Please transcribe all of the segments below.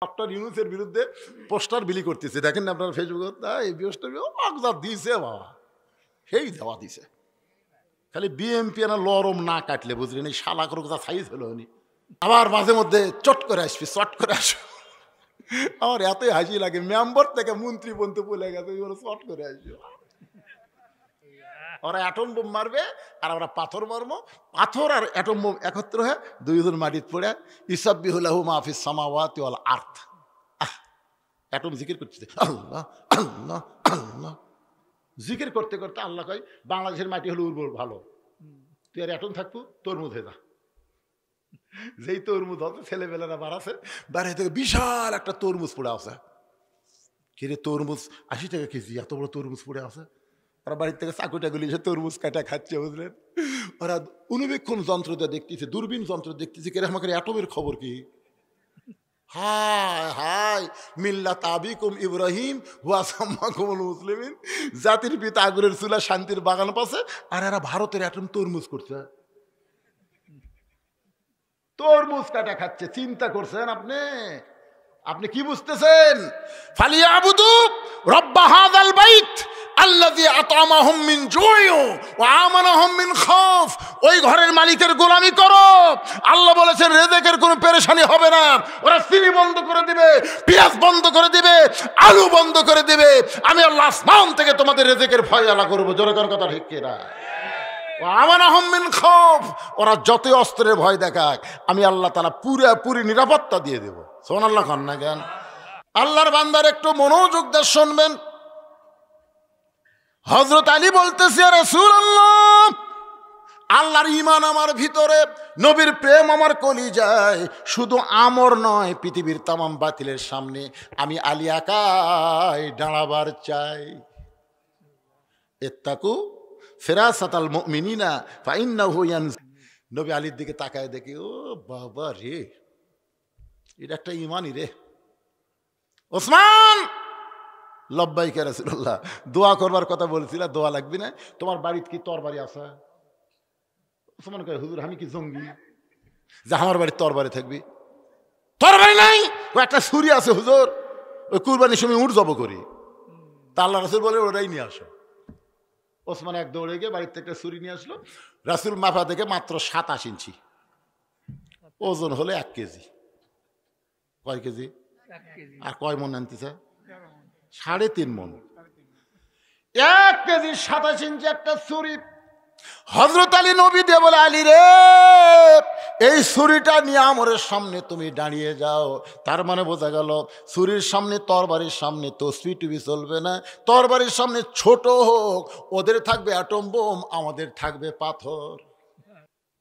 Doctor ইউনূসের বিরুদ্ধে poster বিলি করতেছে, দেখেন না আপনার ফেসবুকে, এই পোস্টার দিছে বাবা, সেই দেওয়া দিছে। খালি বিএমপি না লরম না কাটলে বুঝলেন, এই শালা করে কোথা সাইজ হলো উনি। আবার মাঝে মধ্যে চট করে আসবি, চট করে আসবো। আমার এতই হাসি লাগে, মেম্বার থেকে মন্ত্রী বলতে বলে গেছে, চট করে আসবো। ওরা অ্যাটম বোম মারবে আর আমরা পাথর মারবো, পাথর আর অ্যাটম বোম একত্র হয়ে দুইজন মাটিতে পড়ে ইসাব্বিহুলাহু মা ফিস সামাওয়াতি ওয়াল আরদ। অ্যাটম জিকির করতেছে আল্লাহ আল্লাহ আল্লাহ, জিকির করতে করতে আল্লাহ কয় বাংলাদেশের মাটি হলো উর্বর ভালো, তুই আর অ্যাটম থাকবো তরমুজ হয়ে যা। যেই তরমুজ হচ্ছে ছেলেবেলারা বাড়াছে, বাইরে থেকে বিশাল একটা তরমুজ পড়ে আছে। কিরে তরমুজ 80 টাকা কেজি, এত বড় তরমুজ পড়ে আছে। ওরা বাড়ির থেকে চাকুটাগুলি এসে তরমুজ কাটা খাচ্ছে, বুঝলেন। ওরা অনুবীক্ষণ যন্ত্র দিয়ে দেখতেছে, দূরবীন যন্ত্র দেখতেছে, কে আমাকে অ্যাটমের খবর কি। হায় হায় মিল্লাত আবিকুম ইব্রাহিম ওয়া সাম্মাকুমুল মুসলিমিন, জাতির পিতা আগুনের চুলা শান্তির বাগান পাশে, আর এরা ভারতের অ্যাটম তরমুজ করছে, তরমুজ কাটা খাচ্ছে। চিন্তা করছেন আপনি? আপনি কি বুঝতেছেন? ফালিয়াবুদু রাব্বা হাযাল বাইত আল্লাযী আত'আমাহুম মিন জু'ইন ওয়া আমানাহুম মিন খাউফ। ওই ঘরের মালিকের গোলামি করো। আল্লাহ বলেছেন রিজিকের কোনো পেরেশানি হবে না। ওরা চিনি বন্ধ করে দিবে, পেঁয়াজ বন্ধ করে দিবে, আলু বন্ধ করে দিবে, আমি আল্লাহ আসমান থেকে তোমাদের রিজিকের ফয়সালা করব। জোরে কোন কথা ঠিক কি না? আমানাহুম মিন খাউফ, ওরা যতই অস্ত্রের ভয় দেখাক আমি আল্লাহ তাআলা পুরোপুরি নিরাপত্তা দিয়ে দেব। সুবহানাল্লাহ খান না কেন? আল্লাহর বান্দার একটু মনোযোগ দিয়ে শুনবেন। হযরত আলী বলতেছে ইয়া রাসূলুল্লাহ, আল্লাহর ঈমান আমার ভিতরে, নবীর প্রেম আমার কলিজায়, শুধু আমর নয় পৃথিবীর তামাম বাতিলের সামনে আমি আলী একাই দাঁড়াবার চাই। ইত্তাকু ফিরাসাতাল মুমিনিনা ফাইন্নাহু ইয়ানজিল। নবী আলীর দিকে তাকায় দেখি, ও বাবা রে, এটা একটা ঈমানই রে। ওসমান লব্বাইক ইয়া রাসূলুল্লাহ, দোয়া করবার কথা বলছিল, দোয়া লাগবে না? তোমার বাড়িতে কি তরবারি আছে? ওসমান কয় হুজুর আমি কি জঙ্গি যে আমার বাড়ির তরবারি থাকবি? তরবারি নাই, ও একটা ছুরি আছে হুজুর, ওই কুরবানির সময় উঠ জব করি। তা আল্লাহ রাসূল বলে ওটাই নিয়ে আসো। ওসমান এক দৌড়ে গিয়ে বাড়ির থেকে ছুরি নিয়ে আসলো। রাসূল মাপা থেকে মাত্র 27 ইঞ্চি, ওজন হলে 1 কেজি। কয় কেজি? আর কয় মন আনতেছে? 3.5 মন। 1 কেজি 27 ইঞ্চি একটা ছুরি। হযরত আলী নবী দিয়ে বলে, আলী রে, এই ছুরিটা নিয়ে আমরের সামনে তুমি দাঁড়িয়ে যাও। তার মানে বোঝা গেল ছুরির সামনে, তরবারির সামনে তসবি টুবি চলবে না। তরবারির সামনে ছোট হোক, ওদের থাকবে অ্যাটম বোম, আমাদের থাকবে পাথর।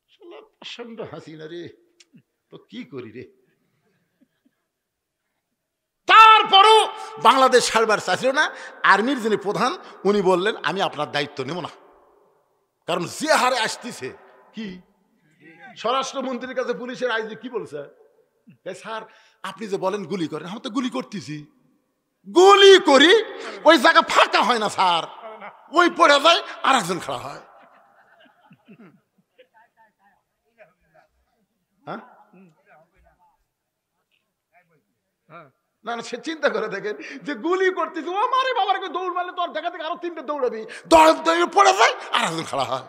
প্রচন্ড হাসিনা রে, তো কি করি রে। তারপরও বাংলাদেশ ছাড়বার চাইছিল না। আর্মির যিনি প্রধান উনি বললেন আমি আপনার দায়িত্ব নেব না, কারণ যে হারে আসতেছে। কি স্বরাষ্ট্রমন্ত্রীর কাছে পুলিশের আইজি কি বলছে? স্যার আপনি যে বলেন গুলি করেন, আমি তো গুলি করতেছি, গুলি করি, ওই জায়গা ফাঁকা হয় না স্যার, ওই পড়ে যায় আর একজন খাড়া হয়। হ্যাঁ না না, সে চিন্তা করে দেখেন যে গুলি করতেছি, ও মারে বাবার দৌড় মারলে তোর দেখা থেকে আরো 3টে দৌড়াবি, দৌড় পড়ে যায় আর একজন খাড়া হয়।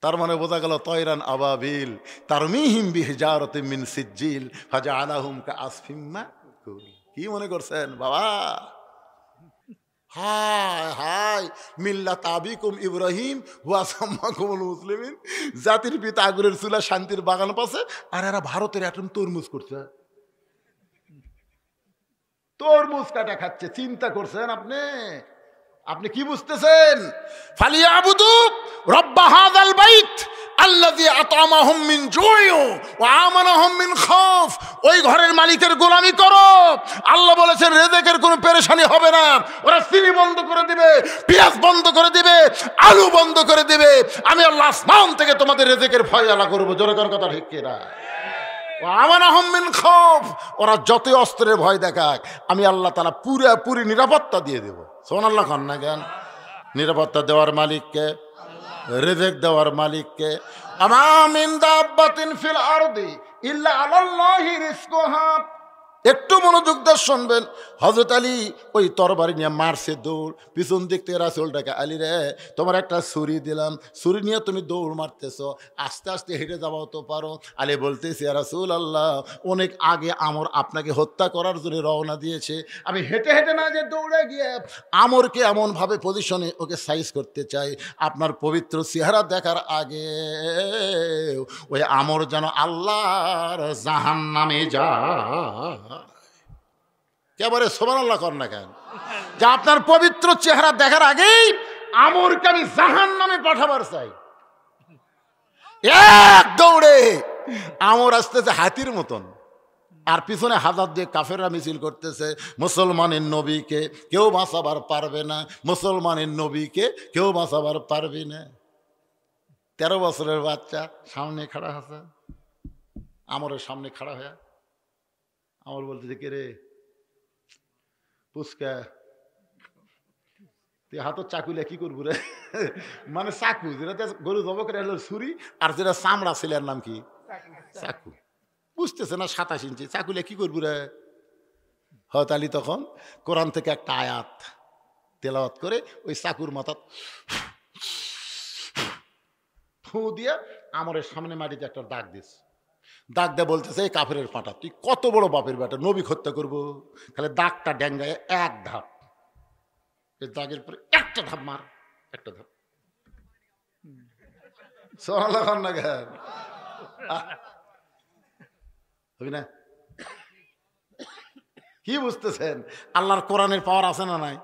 তার মানে বোঝা গেল তয়রান আবাবিল তারমিহিম বিহিজারাতিন মিন সিজ্জিল ফাজআলাহুম কাআসফিম মাকুল। কি মনে করছেন বাবা? হায় হায় মিল্লাত আবিকুম ইব্রাহিম ওয়া সাম্মাকুমুল মুসলিমিন, জাতির পিতা আগুনের চুলা শান্তির বাগান পাশে, আর এরা ভারতের অ্যাটম তরমুজ করছে, তরমুজ কাটা খাচ্ছে। চিন্তা করছেন আপনি? আপনি কি বুঝতেছেন? ফালিয়াবুদু রাব্বা হাযাল বাইত আল্লাযী আত'আমাহুম মিন জু'ইন ওয়া আমানাহুম মিন খাউফ। ওই ঘরের মালিকের গোলামি করো। আল্লাহ বলেছেন রিজিকের কোনো পেরেশানি হবে না। ওরা চিনি বন্ধ করে দিবে, পেঁয়াজ বন্ধ করে দিবে, আলু বন্ধ করে দিবে, আমি আল্লাহ আসমান থেকে তোমাদের রিজিকের ফয়সালা করব। জোরে কোন কথা ঠিক কি না? আমানাহুম মিন খাউফ, ওরা যতই অস্ত্রের ভয় দেখাক আমি আল্লাহ তাআলা পুরোপুরি নিরাপত্তা দিয়ে দেব। সুবহানাল্লাহ খান না কেন? নিরাপত্তা দেওয়ার মালিককে, রিজিক দেওয়ার মালিককে। আমা মিন দাব্বাতিন ফিল আরদি ইল্লা আলাল্লাহি রিজকুহা। একটু মনোযোগ দিয়ে শুনবেন। হযরত আলী ওই তরবারি নিয়ে মারছে দৌড়, পিছন দিক থেকে রাসূলটাকে, আলী রে তোমার একটা ছুরি দিলাম, ছুরি নিয়ে তুমি দৌড় মারতেছো, আস্তে আস্তে হেঁটে যাওয়াও তো পারো। আলী বলতেছে ইয়া রাসূলুল্লাহ, অনেক আগে আমর আপনাকে হত্যা করার জন্য রওনা দিয়েছে, আমি হেঁটে হেঁটে না যে দৌড়ে গিয়ে আমরকে এমনভাবে পজিশনে ওকে সাইজ করতে চাই, আপনার পবিত্র চেহারা দেখার আগে ওই আমর যেন আল্লাহর জাহান্নামে যায়। কেবারে সুবহানাল্লাহ কর না কেন? যে আপনার পবিত্র চেহারা দেখার আগেই আমরকে আমি জাহান্নামে পাঠাবার চাই। এক দৌড়ে আমর আসতেছে হাতির মতন, আর পিছনে হাজার দিয়ে কাফেররা মিছিল করতেছে, মুসলমানের নবীকে কেউ বাঁচাবার পারবে না, মুসলমানের নবীকে কেউ বাঁচাবার পারবে না। 13 বছরের বাচ্চা সামনে খাড়া আছে, আমরের সামনে খাড়া হয়ে আমর বলতেছে কে রে পুচকা, তুই হাতত চাকুলে কি করবো রে? মানে চাকু, যেটা গরু জব করে হলো ছুরি, আর যেটা চামড়া ছেলের নাম কি চাকু। বুঝতেছে না 27 ইঞ্চি চাকুলে কি করবো রে? হযরত আলী তখন কোরআন থেকে একটা আয়াত তেলাওয়াত করে ওই চাকুর মাথা ফু দিয়ে আমরের সামনে মাটিতে একটা দাগ দিস। দাগ দিয়ে বলতেছে এই কাফেরের পাঁটা, তুই কত বড় বাপের বেটা, নবী হত্যা করবো? খালি দাগটা ডেঙ্গায় এক ধাপ, এই দাগের পরে একটা ধাপ মার, একটা ধাপ। না জ্ঞান হবি না? কি বুঝতেছেন? আল্লাহর কোরআনের পাওয়ার আছে না নাই?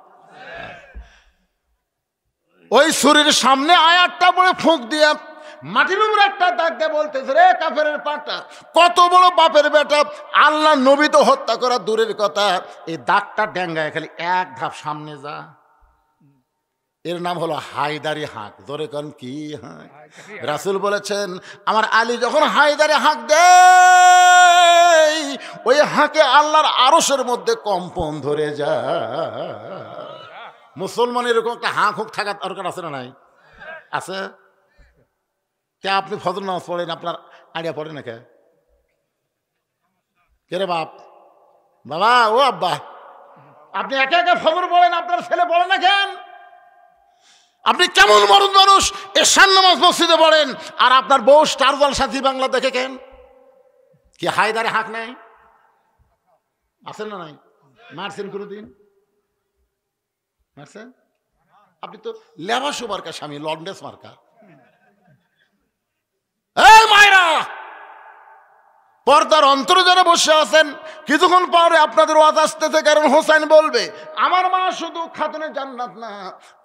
ওই শরীরের সামনে আয়াতটা পড়ে ফুঁক দিয়ে মাটির উপরে একটা দাগ দিয়ে বলতেছে রে কাফেরের পাটা, কত বড় বাপের বেটা, আল্লাহ নবী তো হত্যা করা দূরের কথা, এই দাগটা ডেঙ্গায় খালি এক ধাপ সামনে যা। এর নাম হলো হায়দারি হাঁক। ধরে কন কি হাঁক? রাসূল বলেছেন আমার আলী যখন হায়দারি হাঁক দেয়, ওই হাঁকে আল্লাহর আরশের মধ্যে কম্পন ধরে যায়। মুসলমানের এরকম একটা হাঁক হুক থাকার দরকার আছে না নাই? আছে। কে আপনি ফজর নামাজ পড়েন, আপনার আইডিয়া পড়ে না কে? রে বাপ, বাবা ও আব্বা, আপনি একে একে ফজর পড়েন, আপনার ছেলে পড়ে না কেন? আপনি কেমন মরদ মানুষ, এশার নামাজ মসজিদে পড়েন, আর আপনার বউ স্টার জলসা বাংলা দেখে কেন? কি হায়দারে হাঁক নাই? আছেন না নাই? মারছেন কোনোদিন? মারছেন? আপনি তো লেবাসো মার্কা স্বামী, লন্ডেস মার্কা। এই মায়েরা, পর্দার অন্তরে যারা বসে আছেন, কিছুক্ষণ পরে আপনাদের ওয়াজ আসতেছে, কারণ হোসেন বলবে আমার মা শুধু খাতুনে জান্নাত না,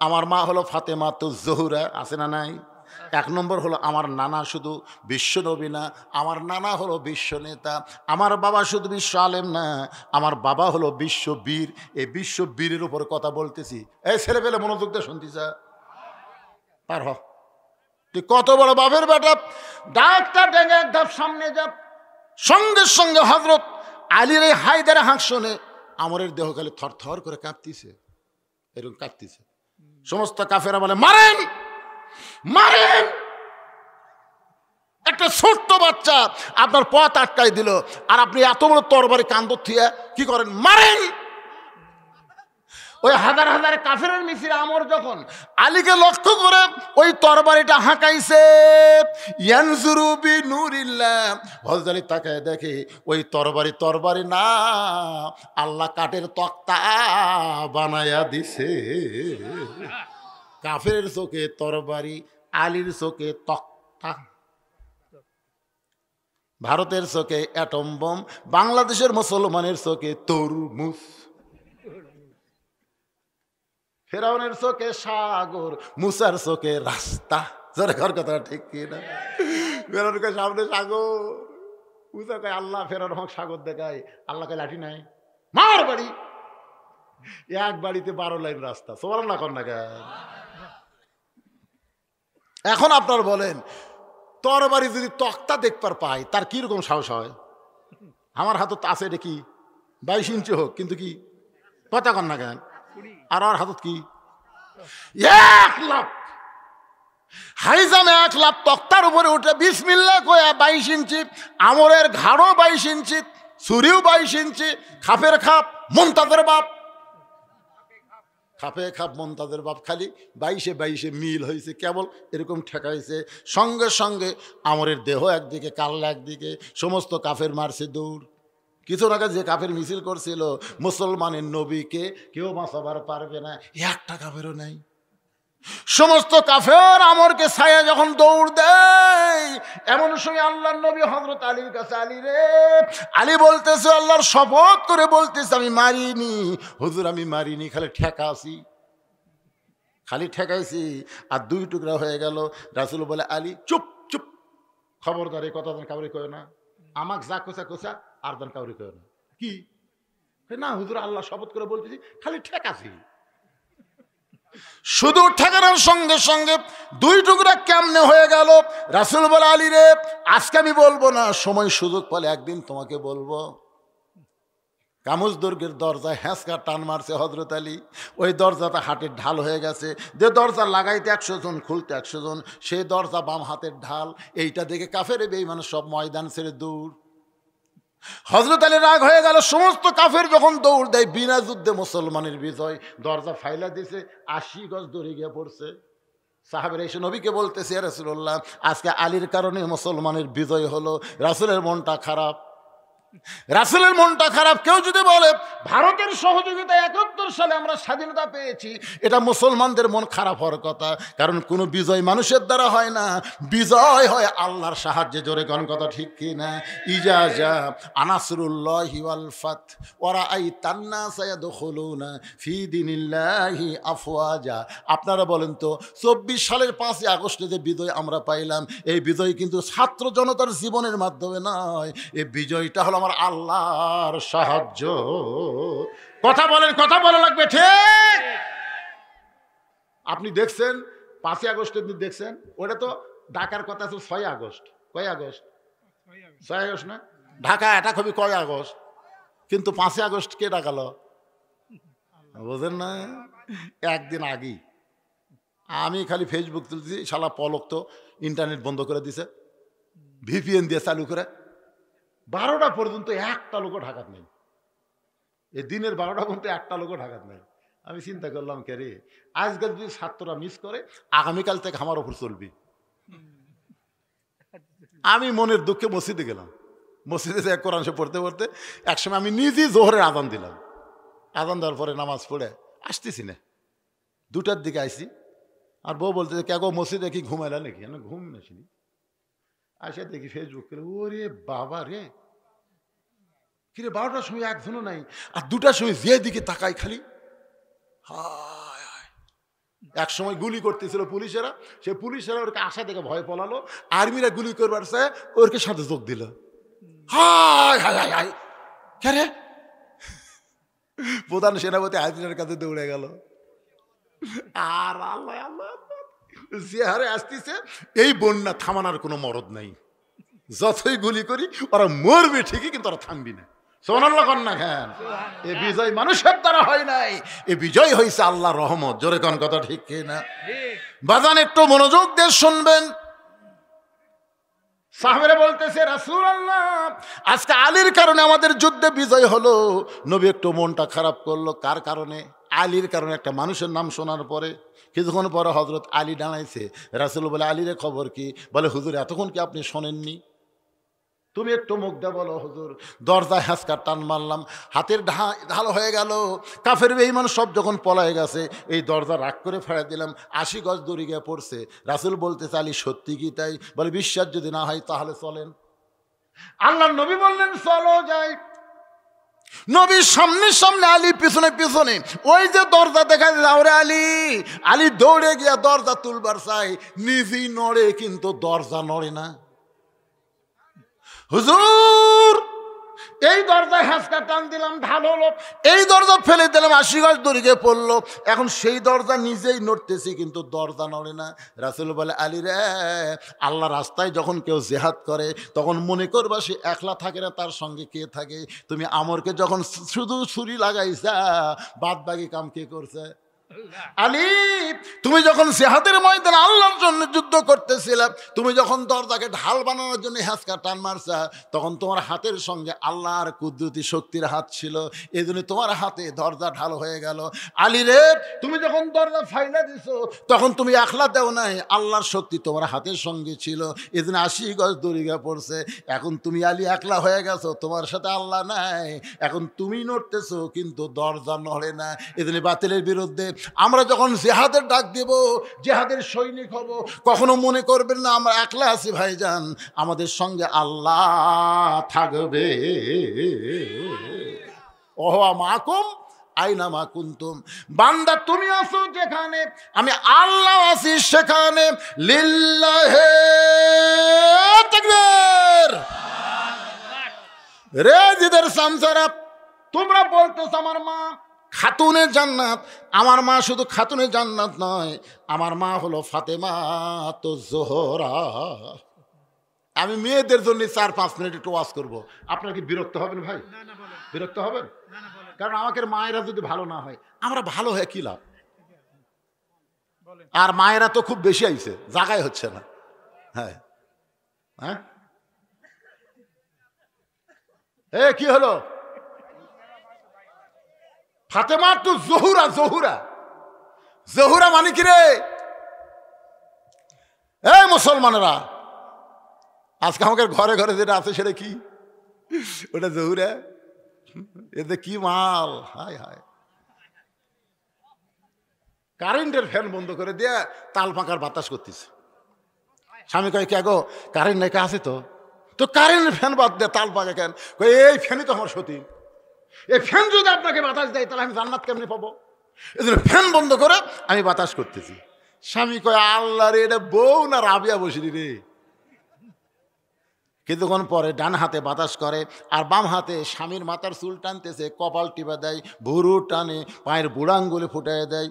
আমার মা হলো ফাতেমাতুজ জোহরা। আছে না নাই? 1 নম্বর হলো আমার নানা শুধু বিশ্ব নবী না, আমার নানা হলো বিশ্ব নেতা। আমার বাবা শুধু বিশ্ব আলেম না, আমার বাবা হলো বিশ্ব বীর। এই বিশ্ব বীরের উপর কথা বলতেছি। এই ছেলে পেলে মনোযোগ দিয়ে শুনতেছে, পার হ। তুই কত বড় বাপের বেটা, ডাক্তার ডেঙ্গে এক ধাপ সামনে যা। সঙ্গে সঙ্গে হযরত আলীর এই হায়দারে হাঁক শুনে আমরের দেহ খালি থরথর করে কাঁপতিছে, এরকম কাঁপতিছে। সমস্ত কাফেরা বলে মারেন মারেন। একটা ছোট্ট বাচ্চা আপনার পথ আটকাই দিল, আর আপনি এত বড় তরবারি কান্দর থিয়া কি করেন? মারেন। ওই হাজার হাজার কাফেরের মিছিল আমর যখন আলীকে লক্ষ্য করে ওই তরবারিটা হাঁকাইছে, ইয়ানজুরু বিনুরিল্লাহ, হযরত আলী তাকায় দেখে ওই তরবারি না, আল্লাহ কাঠের তক্তা বানায়া দিছে। কাফেরের চোখে তরবারি, আলীর চোখে তক্তা। ভারতের চোখে অ্যাটম বোম, বাংলাদেশের মুসলমানের চোখে তরমুজ, ফেরাউনের চোখে সাগর, মুসার চোখে রাস্তা। জোরে ঘর কথা ঠিক কি না? ফেরাউনকে সামনে সাগর, মুসা কয় আল্লাহ, ফেরাউন হোক সাগর দেখায়, আল্লাহকে লাঠি নাই, মার বাড়ি। এক বাড়িতে 12 লাইন রাস্তা। সুবহানাল্লাহ কর না কেন? এখন আপনার বলেন তরবারি যদি তক্তা দেখবার পায়, তার কিরকম সাহস হয়? আমার হাতত আছে এটা কি 22 ইঞ্চি হোক, কিন্তু কি কথা কর না কেন? আর হাতত কি 1 লাখ। হাইজামে 1 লাখ তক্তার উপরে উঠে বিসমিল্লাহ কয়া 22 ইঞ্চি, আমরের ঘাড়ও 22 ইঞ্চি, ছুরিও 22 ইঞ্চি, খাপের খাপ মুনতাজের বাপ, খাপে খাপ মুনতাজের বাপ, খালি 22-22 মিল হয়েছে, কেবল এরকম ঠেকাইছে। সঙ্গে সঙ্গে আমরের দেহ একদিকে, কাল্লা একদিকে, সমস্ত কাফের মারছে দৌড়। কিছু আগে যে কাফের মিছিল করছিল মুসলমানের নবীকে কেউ বাঁচাবার পারবে না, একটা কাফেরও নাই। সমস্ত কাফের আমরকে ছায়া যখন দৌড় দেয়, এমন সময় আল্লাহর নবী হযরত আলীর কাছে, আলী রে, আলী বলতেছে, আল্লাহর শপথ করে বলতেছে, আমি মারিনি হুজুর, আমি মারিনি, খালি ঠেকাছি, খালি ঠেকাইছি। আর 2 টুকরা হয়ে গেল। রাসূল বলে, আলী চুপ চুপ, খবরদার এই কথা যেন কাউরে কয় না, আমাকে যা কোসা কোসা আর যেন কাউরে কয় না। কি না হুজুর, আল্লাহ শপথ করে বলতেছি, খালি ঠেকাছি। শুধু ঠেকানোর সঙ্গে সঙ্গে 2 টুকরা কেমনে হয়ে গেল। রাসূল বলে, আলী রে, আজকে আমি বলবো না, সময় সুযোগ পেলে একদিন তোমাকে বলবো। কামুজ দুর্গের দরজায় হ্যাঁচকা টান মারছে হযরত আলী, ওই দরজাটা হাটের ঢাল হয়ে গেছে। যে দরজা লাগাইতে 100 জন, খুলতে 100 জন, সেই দরজা বাম হাতের ঢাল। এইটা দেখে কাফের বেঈমান সব ময়দান ছেড়ে দৌড়। হযরত আলী রাগ হয়ে গেল। সমস্ত কাফের যখন দৌড় দেয়, বিনা যুদ্ধে মুসলমানের বিজয়। দরজা ফাইলা দিছে, 80 গজ দৌড়ে গিয়ে পড়ছে। সাহাবেরা এসে নবীকে বলতেছে, ইয়া রাসূলুল্লাহ, আজকে আলীর কারণে মুসলমানের বিজয় হলো। রাসূলের মনটা খারাপ, রাসূলের মনটা খারাপ। কেউ যদি বলে ভারতের সহযোগিতায় 71 সালে আমরা স্বাধীনতা পেয়েছি, এটা মুসলমানদের মন খারাপ হওয়ার কথা। কারণ কোনো বিজয় মানুষের দ্বারা হয় না, বিজয় হয় আল্লাহর সাহায্যে। জোরে কোন কথা ঠিক কি না? ইজাজা আনাসরুল্লাহি ওয়াল ফাত ওয়া রাআইতান নাসা ইয়াদখুলুনা ফি দীনিল্লাহি আফওয়াজা। আপনারা বলেন তো, 24 সালের 5ই আগস্টে যে বিজয় আমরা পাইলাম, এই বিজয় কিন্তু ছাত্র জনতার জীবনের মাধ্যমে নয়, এই বিজয়টা হলো আমার আল্লাহর সাহায্য। কথা বলেন, কথা বলা লাগবে, ঠিক? আপনি দেখছেন 5ই আগস্টের দিন দেখছেন, ওটা তো ঢাকার কথা ছিল 6 আগস্ট। কয় আগস্ট? 6 আগস্ট না? ঢাকা এটা খুবই কয় আগস্ট, কিন্তু 5ই আগস্ট কে ডাকালো বোঝেন না? একদিন আগেই আমি খালি ফেসবুক তুলছি, শালা পলক তো ইন্টারনেট বন্ধ করে দিছে, ভিপিএন দিয়ে চালু করে। 12টা পর্যন্ত একটা লোকও ঢাকাত নেই। এই দিনের 12টা পর্যন্ত একটা লোকও ঢাকাত নেই। আমি চিন্তা করলাম, কে রে, আজকাল যদি ছাত্ররা মিস করে, আগামীকাল থেকে আমার ওপর চলবি। আমি মনের দুঃখে মসজিদে গেলাম। মসজিদে যে কোরআন শরীফ পড়তে পড়তে একসময় আমি নিজেই জোহরের আজান দিলাম। আজান দেওয়ার পরে নামাজ পড়ে আসতেছি না, 2টার দিকে আইসি। আর বউ বলতে, কে গো মসজিদে কি ঘুমাইলা নাকি? আমি ঘুম নাসিনি। আসে দেখি ফেসবুক করে, ওরে বাবা রে, কিরে 12টার সময় একজনও নাই, আর 2টার সময় যে দিকে তাকাই খালি হায় হায়। এক সময় গুলি করতেছিল পুলিশেরা, সে পুলিশেরা ওরকে আশা থেকে ভয় পলালো, আর্মিরা গুলি করবার চায় ওরকে সাথে যোগ দিল। হায় হায় হায় হায়, কে রে? প্রধান সেনাপতি আর্মির কাছে দৌড়ে গেল। আর আল্লাহ আল্লাহ যে হারে আসতেছে, এই বন্যা থামানোর কোনো মরদ নাই। যতই গুলি করি ওরা মরবে ঠিকই, কিন্তু ওরা থামবি না। সুবহানাল্লাহ কন্যা খান। এই বিজয় মানুষের দ্বারা হয় নাই, এই বিজয় হয়েছে আল্লাহর রহমত। জোরে কোন কথা ঠিক কি না? বাজান একটু মনোযোগ দিয়ে শুনবেন। সাহাবারা বলতেছে, রাসূলুল্লাহ, আজকে আলীর কারণে আমাদের যুদ্ধে বিজয় হলো। নবী একটু মনটা খারাপ করলো। কার কারণে? আলীর কারণে। একটা মানুষের নাম শোনার পরে কিছুক্ষণ পরে হযরত আলী দাঁড়াইছে। রাসূল বলে, আলীর খবর কি? বলে, হুজুর এতক্ষণ কি আপনি শোনেননি? তুমি একটু মুখ দে বলো হুজুর। দরজায় হ্যাঁচকা টান মারলাম, হাতের ঢাল হয়ে গেল। কাফের বেঈমান সব যখন পলায় গেছে, এই দরজা রাগ করে ফেলে দিলাম, 80 গজ দূরে গিয়ে পড়ছে। রাসূল বলতে, আলী সত্যি কি তাই? বলে, বিশ্বাস যদি না হয় তাহলে চলেন। আল্লাহর নবী বললেন, চলো যাই। নবীর সামনে সামনে, আলী পিছনে পিছনে। ওই যে দরজা দেখা যায়, ওরে আলী। আলী দৌড়ে গিয়া দরজা তুলবার চাই, নিজেই নড়ে, কিন্তু দরজা নড়ে না। হুজুর, এই দরজায় হ্যাঁচকা টান দিলাম, ঢাল হলো, এই দরজা ফেলে দিলাম, 80 গজ দড়িয়ে পড়লো। এখন সেই দরজা নিজেই নড়তেছি, কিন্তু দরজা নড়ে না। রাসূল বলে, আলী রে, আল্লাহ রাস্তায় যখন কেউ জেহাদ করে, তখন মনে করবা সে একলা থাকে না, তার সঙ্গে কে থাকে। তুমি আমরকে যখন শুধু ছুরি লাগাইছা, বাদ বাকি কাম কে করছে? আলী, তুমি যখন জিহাদের ময়দানে আল্লাহর জন্য যুদ্ধ করতেছিলে, তুমি যখন দরজাকে ঢাল বানানোর জন্য হ্যাঁচকা টান মারছা, তখন তোমার হাতের সঙ্গে আল্লাহর কুদরতি শক্তির হাত ছিল, এই জন্য তোমার হাতে দরজা ঢাল হয়ে গেল। আলী রে, তুমি যখন দরজা ফাইলা দিছো, তখন তুমি একলা দেও নাই, আল্লাহর শক্তি তোমার হাতের সঙ্গে ছিল, এই জন্য 80 গজ দড়িগা পড়ছে। এখন তুমি আলী একলা হয়ে গেছো, তোমার সাথে আল্লাহ নাই, এখন তুমি নড়তেছো কিন্তু দরজা নড়ে না। এই জন্য বাতিলের বিরুদ্ধে আমরা যখন জিহাদের ডাক দেব, জিহাদের সৈনিক হব, কখনো মনে করবেন না আমরা একলা আছি ভাইজান, আমাদের সঙ্গে আল্লাহ থাকবে। ওহা মাকুম আইনা মা কুনতুম, বান্দা তুমি আছো যেখানে, আমি আল্লাহ আছি সেখানে। লিল্লাহে তাকবীর। রে জিদের সামসারা, তোমরা বলতেছ আমার মা খাতুনে জান্নাত, আমার মা শুধু খাতুনে জান্নাত নয়, আমার মা হলো ফাতেমা তো জোহরা। আমি মেয়েদের জন্য 4-5 মিনিট একটু ওয়াজ করবো, আপনার কি বিরক্ত হবেন ভাই? বিরক্ত হবেন? কারণ আমাকে মায়েরা যদি ভালো না হয়, আমরা ভালো হয়ে কি লাভ? আর মায়েরা তো খুব বেশি আইছে, জায়গায় হচ্ছে না। হ্যাঁ হ্যাঁ, এ কি হলো? ফাতেমা তো জহুরা, জহুরা জহুরা মানে কি রে? এই মুসলমানেরা, আজকে আমাদের ঘরে ঘরে যেটা আছে সেটা কি? ওটা জহুরা। এতে কি মাল! হায় হায়, কারেন্টের ফ্যান বন্ধ করে দিয়ে তাল পাকার বাতাস করতেছে। স্বামী কয় কে গো, কারেন্ট নাকি আছে তো? তো কারেন্টের ফ্যান বাদ দিয়ে তাল পাকা কেন? এই ফ্যানই তো আমার সতী, এই ফ্যান যদি আপনাকে বাতাস দেয় তাহলে আমি জান্নাত কেমনি পাবো? এই জন্য ফ্যান বন্ধ করে আমি বাতাস করতেছি। স্বামী কয় আল্লাহ রে, এটা বউ না রাবিয়া বসিনি রে। কিছুক্ষণ পরে ডান হাতে বাতাস করে আর বাম হাতে স্বামীর মাথার চুল টানতেছে, কপাল টিপা দেয়, ভুরু টানে, পায়ের বুড়াঙ্গুলি ফুটাই দেয়।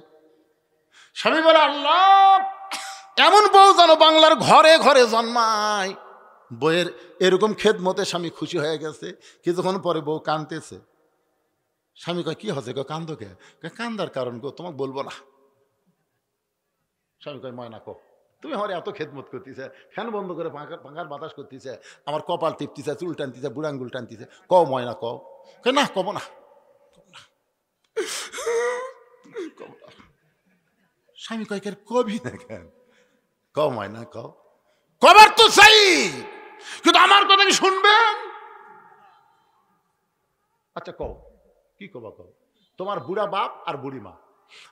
স্বামী বলে আল্লাহ, এমন বউ যেন বাংলার ঘরে ঘরে জন্মায়। বউয়ের এরকম খেদমতে স্বামী খুশি হয়ে গেছে। কিছুক্ষণ পরে বউ কাঁদতেছে। স্বামী কয় কি হচ্ছে গো, কান্দো কে? কান্দার কারণ গো তোমাকে বলবো না। স্বামী কয় ময়না কো, তুমি আমার এত খেদমত করতেছে, ফ্যান বন্ধ করে পাঙ্খার বাতাস করতেছে, আমার কপাল টিপতেছে, চুল টানতেছে, বুড়াঙ্গুল টানতেছে, কও ময়না কও। না কব না। স্বামী কয় কবি না কেন? কও ময়না কও। কবার তো চাই, কিন্তু আমার কথা কি শুনবেন? আচ্ছা কও, কি কবা কও। তোমার বুড়া বাপ আর বুড়ি মা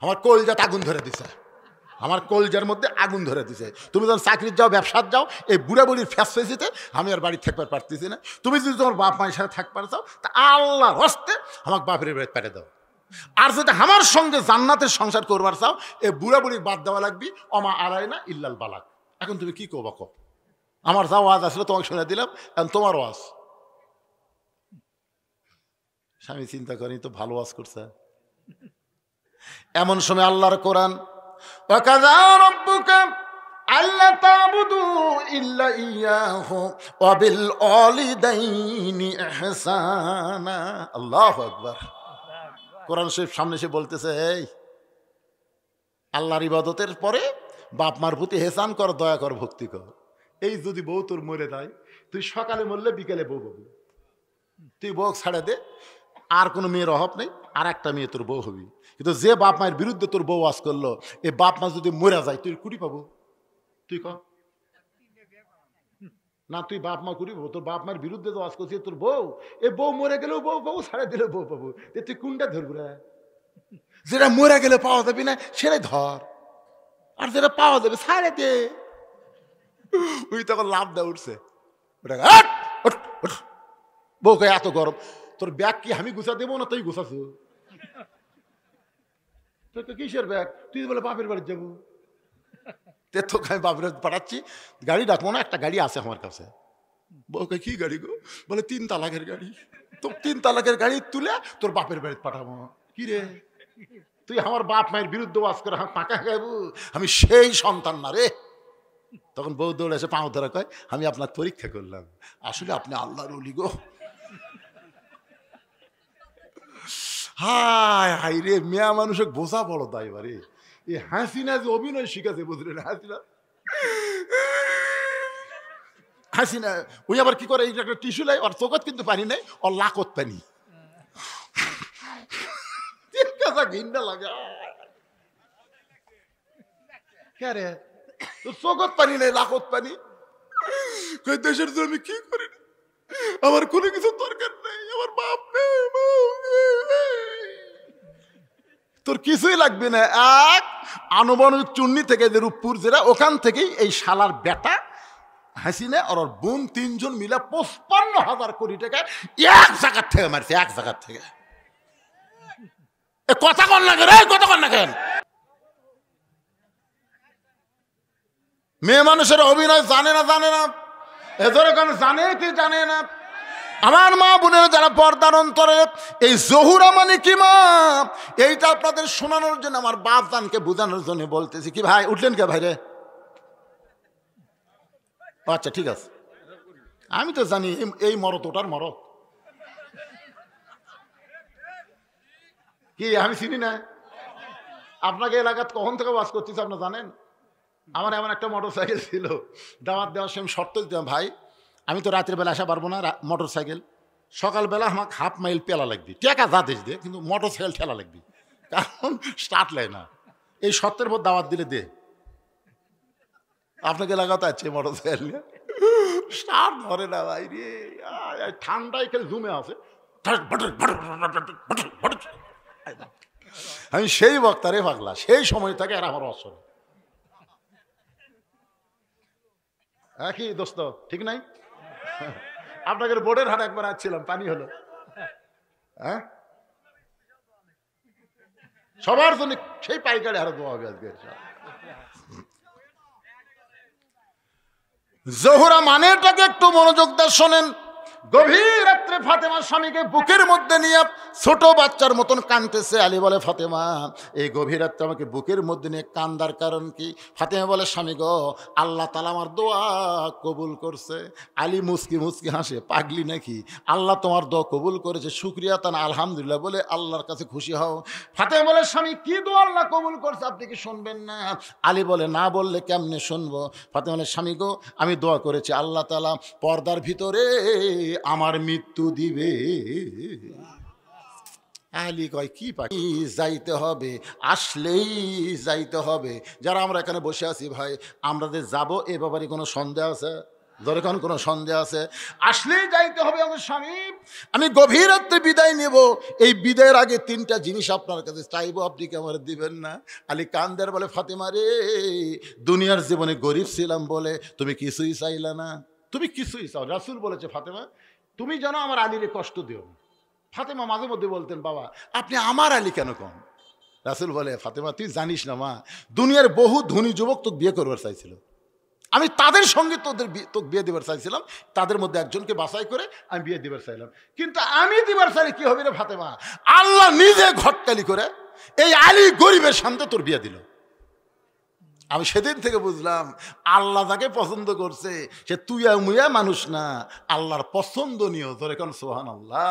আমার কলজাতে আগুন ধরে দিছে, আমার কলজার মধ্যে আগুন ধরে দিছে। তুমি যখন চাকরির যাও, ব্যবসার যাও, এই বুড়া বুড়ির ফ্যাস হয়েছে, আমি আর বাড়ি থাকবার পারতেছি না। তুমি যদি তোমার বাপ মায়ের সাথে থাকবার চাও, তা আল্লাহ হস্তে আমাকে বাপের বাড়ি পেটে দাও। আর যদি আমার সঙ্গে জান্নাতের সংসার করবার চাও, এই বুড়া বুড়ির বাদ দেওয়া লাগবি, অমা আড়াই না ইল্লাল বালাক। এখন তুমি কি কবা কো? আমার যা ওয়াজ আসলে তোমাকে শুনে দিলাম, এখন তোমার ওয়াজ। স্বামী চিন্তা করি তো ভালো ওয়াজ করছে। এমন সময় আল্লাহর কোরআন, ওয়াকাযা রাব্বুকা আল্লা তা'বুদু ইল্লা ইয়াহু ওয়া বিল ওয়ালিদাইনি ইহসানা। আল্লাহু আকবার। কোরআন শরীফ সামনে এসে বলতেছে, এই আল্লাহর ইবাদতের পরে বাপ মার প্রতি হেসান কর, দয়া কর, ভক্তি কর। এই যদি বউ তোর মরে যায়, তুই সকালে মরলে বিকেলে বউ পাবি, তুই বউ ছাড়ে দে, আর কোনো মেয়ের অভাব নেই, আর একটা মেয়ে তোর বউ হবি। কিন্তু যে বাপ মায়ের বিরুদ্ধে তোর বউ ওয়াজ করলো, এই বাপ মা যদি মরে যায়, তুই কুড়ি পাবো? তুই ক না, তুই বাপ মা কুড়ি পাবো? তোর বাপ মায়ের বিরুদ্ধে তো ওয়াজ করছিস তোর বউ, এই বউ মরে গেলেও বউ পাবো, ছাড়ে দিলেও বউ পাবো। তুই কোনটা ধরবি রে? যেটা মরে গেলে পাওয়া যাবি না সেটাই ধর, আর যেটা পাওয়া যাবে ছাড়ে দে। ওই তখন লাভ দেওয়া উঠছে, বউকে এত গরম, তোর ব্যাগ কি আমি গুছা দেবো না তুই গুছাছ? তোর কিসের ব্যাগ? তুই বলে বাপের বাড়ি যাবো, তোকে আমি বাপের বাড়ি পাঠাচ্ছি, গাড়ি ডাকবো না, একটা গাড়ি আছে আমার কাছে। বউকে কি গাড়ি গো? বলে 3 তালাকের গাড়ি। তো 3 তালাকের গাড়ি তুলে তোর বাপের বাড়ি পাঠাবো। কি রে, তুই আমার বাপ মায়ের বিরুদ্ধে ওয়াজ করে পাকা খাইবো? আমি সেই সন্তান না রে। তখন বউ দৌড়ে এসে পাও ধরা কয়, আমি আপনার পরীক্ষা করলাম, আসলে আপনি আল্লাহর ওলি গো। হায় হাই রে, মেয়া মানুষের বোঝা বড় তাই বারে। এই হাসিনা যে অভিনয় শিখাছে বুঝলেন, হাসিনা ওই আবার কি করে, এই একটা টিস্যু লাই, ওর চোখত কিন্তু পানি নেই, ওর লাকত পানি। ঘিন্না লাগে রে, তোর চোখত পানি নেই, লাকত পানি। দেশের জন্য আমি কি করি, আমার কোনো কিছু দরকার নেই, আমার বাপ নেই, তোর কিছুই লাগবে না। এক আনুমানিক চুন্নি থেকে যে রূপপুর জেলা, ওখান থেকেই এই শালার বেটা হাসিনা আর ওর বোন তিনজন মিলে 55,000 কোটি টাকা এক জায়গার থেকে মারছে, এক জায়গার থেকে। কথা কন না কেন, কথা কন না কেন? মেয়ে মানুষের অভিনয় জানে না, জানে না, এদের কেন জানে কি জানে না? আমার মা বোনের যারা পর্দার অন্তরে, এই জহুরা মানে কি মা, এইটা আপনাদের শোনানোর জন্য, আমার বাপ জানকে বোঝানোর জন্য বলতেছি। কি ভাই উঠলেন কে ভাই রে? আচ্ছা ঠিক আছে, আমি তো জানি এই মরত ওটার মরত। কি আমি চিনি না? আপনাকে এলাকাত কখন থেকে বাস করতেছি আপনার জানেন? আমার এমন একটা মোটর সাইকেল ছিল, দাওয়াত দেওয়ার সময় শর্ত দিতাম, ভাই আমি তো রাতের বেলা আসা পারবো না, মোটর সাইকেল সকালবেলা আমাকে হাফ মাইল পেলা লাগবে, টেকা যা দেশ দে, কিন্তু মোটর সাইকেল ঠেলা লাগবে, কারণ স্টার্ট লাই না। এই শর্তের পর দাওয়াত দিলে দে। আপনাকে এলাকাতে আছে মোটর সাইকেল নিয়ে স্টার্ট ধরে না ভাই রে, ঠান্ডায় খেলে জুমে আছে। আমি সেই বক্তারে পাগলা, সেই সময় থেকে আর আমার অসর একই দোস্ত, ঠিক নাই? আপনাকে বোর্ডের হাট একবার আসছিলাম, পানি হলো। হ্যাঁ সবার জন্য সেই পাইকারি আরো দোয়া হবে আজকে। জোহরা মানেটাকে একটু মনোযোগ দিয়ে শোনেন। গভীর রাত্রে ফাতেমা স্বামীকে বুকের মধ্যে নিয়ে ছোট বাচ্চার মতন কাঁদতেছে। আলী বলে, ফাতেমা এই গভীর রাত্রে আমাকে বুকের মধ্যে নিয়ে কান্দার কারণ কি? ফাতেমা বলে, স্বামী গো, আল্লাহ তাআলা আমার দোয়া কবুল করছে। আলী মুস্কি মুস্কি হাসে, পাগলি নাকি, আল্লাহ তোমার দোয়া কবুল করেছে, শুকরিয়া তান আলহামদুলিল্লাহ বলে আল্লাহর কাছে খুশি হও। ফাতেমা বলে, স্বামী কি দোয়া আল্লাহ কবুল করছে আপনি কি শুনবেন না? আলী বলে, না বললে কেমনে শুনবো? ফাতেমা বলে, স্বামী গো আমি দোয়া করেছি আল্লাহ তাআলা পর্দার ভিতরে আমার মৃত্যু দিবে। আলী কয়, কি পাখি যাইতে হবে, আসলেই যাইতে হবে। যারা আমরা এখানে বসে আছি ভাই, আমরা যে যাবো এ ব্যাপারে কোনো সন্দেহ আছে? যখন কোনো সন্দেহ আছে, আসলেই যাইতে হবে আমার স্বামী। আমি গভীর রাত্রে বিদায় নেব, এই বিদায়ের আগে তিনটা জিনিস আপনার কাছে চাইবো, আপনি কি আমার দিবেন না? আলী কান্দের বলে, ফাতেমা রে, দুনিয়ার জীবনে গরিব ছিলাম বলে তুমি কিছুই চাইলা না, তুমি কিছুই চাও। রাসূল বলেছে, ফাতেমা তুমি যেন আমার আলীরে কষ্ট দিও না। ফাতেমা মাঝে মধ্যে বলতেন, বাবা আপনি আমার আলী কেন কম? রাসূল বলে, ফাতেমা তুই জানিস না মা, দুনিয়ার বহু ধনী যুবক তোকে বিয়ে করবার চাইছিল, আমি তাদের সঙ্গে তোকে বিয়ে দেবার চাইছিলাম, তাদের মধ্যে একজনকে বাছাই করে আমি বিয়ে দিবার চাইলাম, কিন্তু আমি দিবার চাইলে কি হবে রে ফাতেমা, আল্লাহ নিজে ঘটকালি করে এই আলী গরিবের সামনে তোর বিয়ে দিল। আমি সেদিন থেকে বুঝলাম, আল্লাহ যাকে পছন্দ করছে সে তুইয়া মুয়া মানুষ না, আল্লাহর পছন্দনীয়। তোর এখন সুবহানাল্লাহ।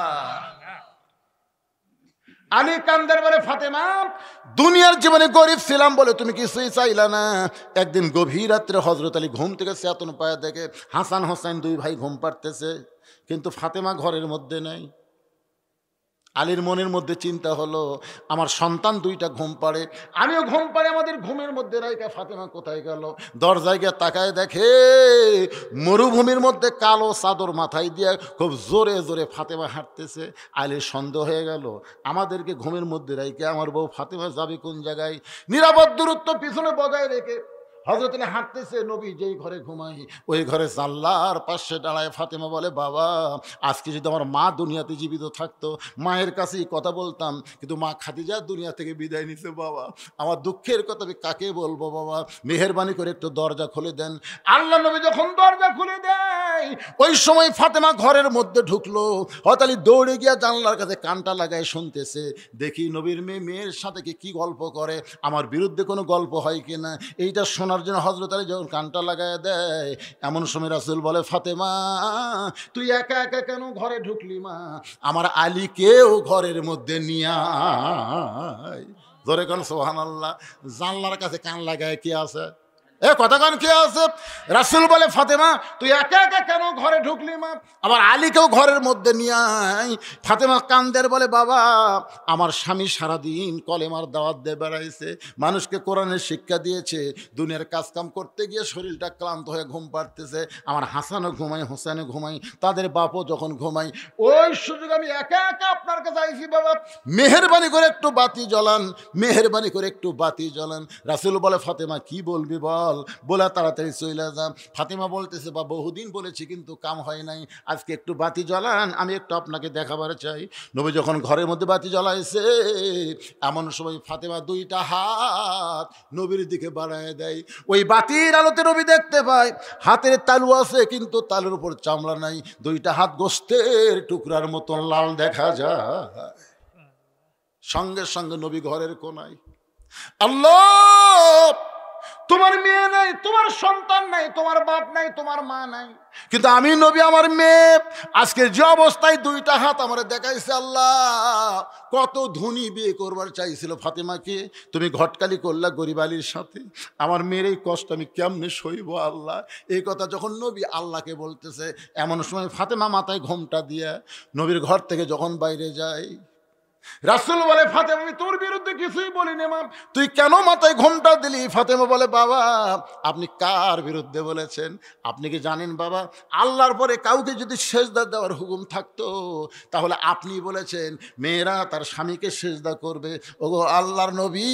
আলী কান্দের বলে, ফাতেমা দুনিয়ার জীবনে গরিব ছিলাম বলে তুমি কিছুই চাইলা না। একদিন গভীর রাত্রে হযরত আলী ঘুম থেকে চেতন পায়া দেখে হাসান হোসেন দুই ভাই ঘুম পাড়তেছে, কিন্তু ফাতেমা ঘরের মধ্যে নেই। আলীর মনের মধ্যে চিন্তা হলো, আমার সন্তান দুইটা ঘুম পাড়ে, আমিও ঘুম পাড়ে, আমাদের ঘুমের মধ্যে রাইকা ফাতেমা কোথায় গেল? দরজায় গিয়ে তাকায় দেখে মরুভূমির মধ্যে কালো চাদর মাথায় দিয়ে খুব জোরে জোরে ফাতেমা হাঁটতেছে। আলীর সন্দেহ হয়ে গেল, আমাদেরকে ঘুমের মধ্যে রাইকে আমার বউ ফাতেমা যাবে কোন জায়গায়? নিরাপদ দূরত্ব পিছনে বজায় রেখে হযরত আলী হাঁটতেছে, নবী যেই ঘরে ঘুমাই ওই ঘরে জানলার পাশে দাঁড়ায় ফাতেমা বলে, বাবা আজকে যদি আমার মা দুনিয়াতে জীবিত থাকতো, মায়ের কাছেই কথা বলতাম, কিন্তু মা খাদিজা দুনিয়া থেকে বিদায় নিছে। বাবা আমার দুঃখের কথা আমি কাকে বলবো? বাবা মেহেরবানি করে একটু দরজা খুলে দেন। আল্লাহ নবী যখন দরজা খুলে দেয়, ওই সময় ফাতেমা ঘরের মধ্যে ঢুকলো। হযরত আলী দৌড়ে গিয়া জানলার কাছে কানটা লাগায় শুনতেছে, দেখি নবীর মেয়ের সাথে কি গল্প করে, আমার বিরুদ্ধে কোনো গল্প হয় কিনা। এইটা শোনার শোনার জন্য হযরত আলী যখন কানটা লাগায় দেয়, এমন সময় রাসূল বলে, ফাতেমা তুই একা একা কেন ঘরে ঢুকলি মা? আমার আলীকেও ঘরের মধ্যে নিয়ে আয়। ধরে কোন সুবহানাল্লাহ। জানলার কাছে কান লাগায় কি আছে? এ কথা কান কি আছে? রাসূল বলে, ফাতেমা তুই একা একা কেন ঘরে ঢুকলি মা? আমার আলীকেও ঘরের মধ্যে নিয়ে আয়। ফাতেমা কান্দের বলে, বাবা আমার স্বামী সারাদিন কলেমার দাওয়াত দিয়ে বেড়াইছে, মানুষকে কোরআনের শিক্ষা দিয়েছে, দুনিয়ার কাজকাম করতে গিয়ে শরীরটা ক্লান্ত হয়ে ঘুম পাড়তেছে। আমার হাসানও ঘুমাই, হোসেনও ঘুমাই, তাদের বাপও যখন ঘুমাই, ওই সুযোগ আমি একা একা আপনার কাছে আইছি বাবা, মেহেরবানি করে একটু বাতি জ্বলান, মেহেরবানি করে একটু বাতি জ্বলান। রাসূল বলে, ফাতেমা কি বলবি বল, বলে তাড়াতাড়ি চলে যা। ফাতেমা বলতেছে, বা বহুদিন বলেছি কিন্তু কাম হয় নাই, আজকে একটু বাতি জ্বলান, আমি একটু আপনাকে দেখাবার চাই। নবী যখন ঘরের মধ্যে বাতি জ্বলাইছে, এমন সময় ফাতেমা দুইটা হাত নবীর দিকে বাড়ায় দেয়। ওই বাতির আলোতে নবী দেখতে পায় হাতের তালু আছে, কিন্তু তালুর উপর চামড়া নাই, দুইটা হাত গোস্তের টুকরার মতন লাল দেখা যায়। সঙ্গে সঙ্গে নবী ঘরের কোনায়, আল্লাহ তোমার মেয়ে নাই, তোমার সন্তান নাই, তোমার বাপ নাই, তোমার মা নাই, কিন্তু আমি নবী আমার মেয়ে আজকে যে অবস্থায় দুইটা হাত আমার দেখাইছে, আল্লাহ কত ধনী বিয়ে করবার চাইছিল ফাতেমাকে, তুমি ঘটকালি করলা গরিব আলীর সাথে, আমার মেয়ের এই কষ্ট আমি কেমনে সইব আল্লাহ। এই কথা যখন নবী আল্লাহকে বলতেছে, এমন সময় ফাতেমা মাথায় ঘোমটা দিয়ে নবীর ঘর থেকে যখন বাইরে যায়, রাসূল বলে, ফাতেমা আমি তোর বিরুদ্ধে কিছুই বলিনি মা, তুই কেন মাথায় ঘোমটা দিলি? ফাতেমা বলে, বাবা আপনি কার বিরুদ্ধে বলেছেন? আপনি কি জানেন বাবা, আল্লাহর পরে কাউকে যদি সেজদা দেওয়ার হুকুম থাকতো তাহলে আপনি বলেছেন মেয়েরা তার স্বামীকে সেজদা করবে। ওগো আল্লাহর নবী,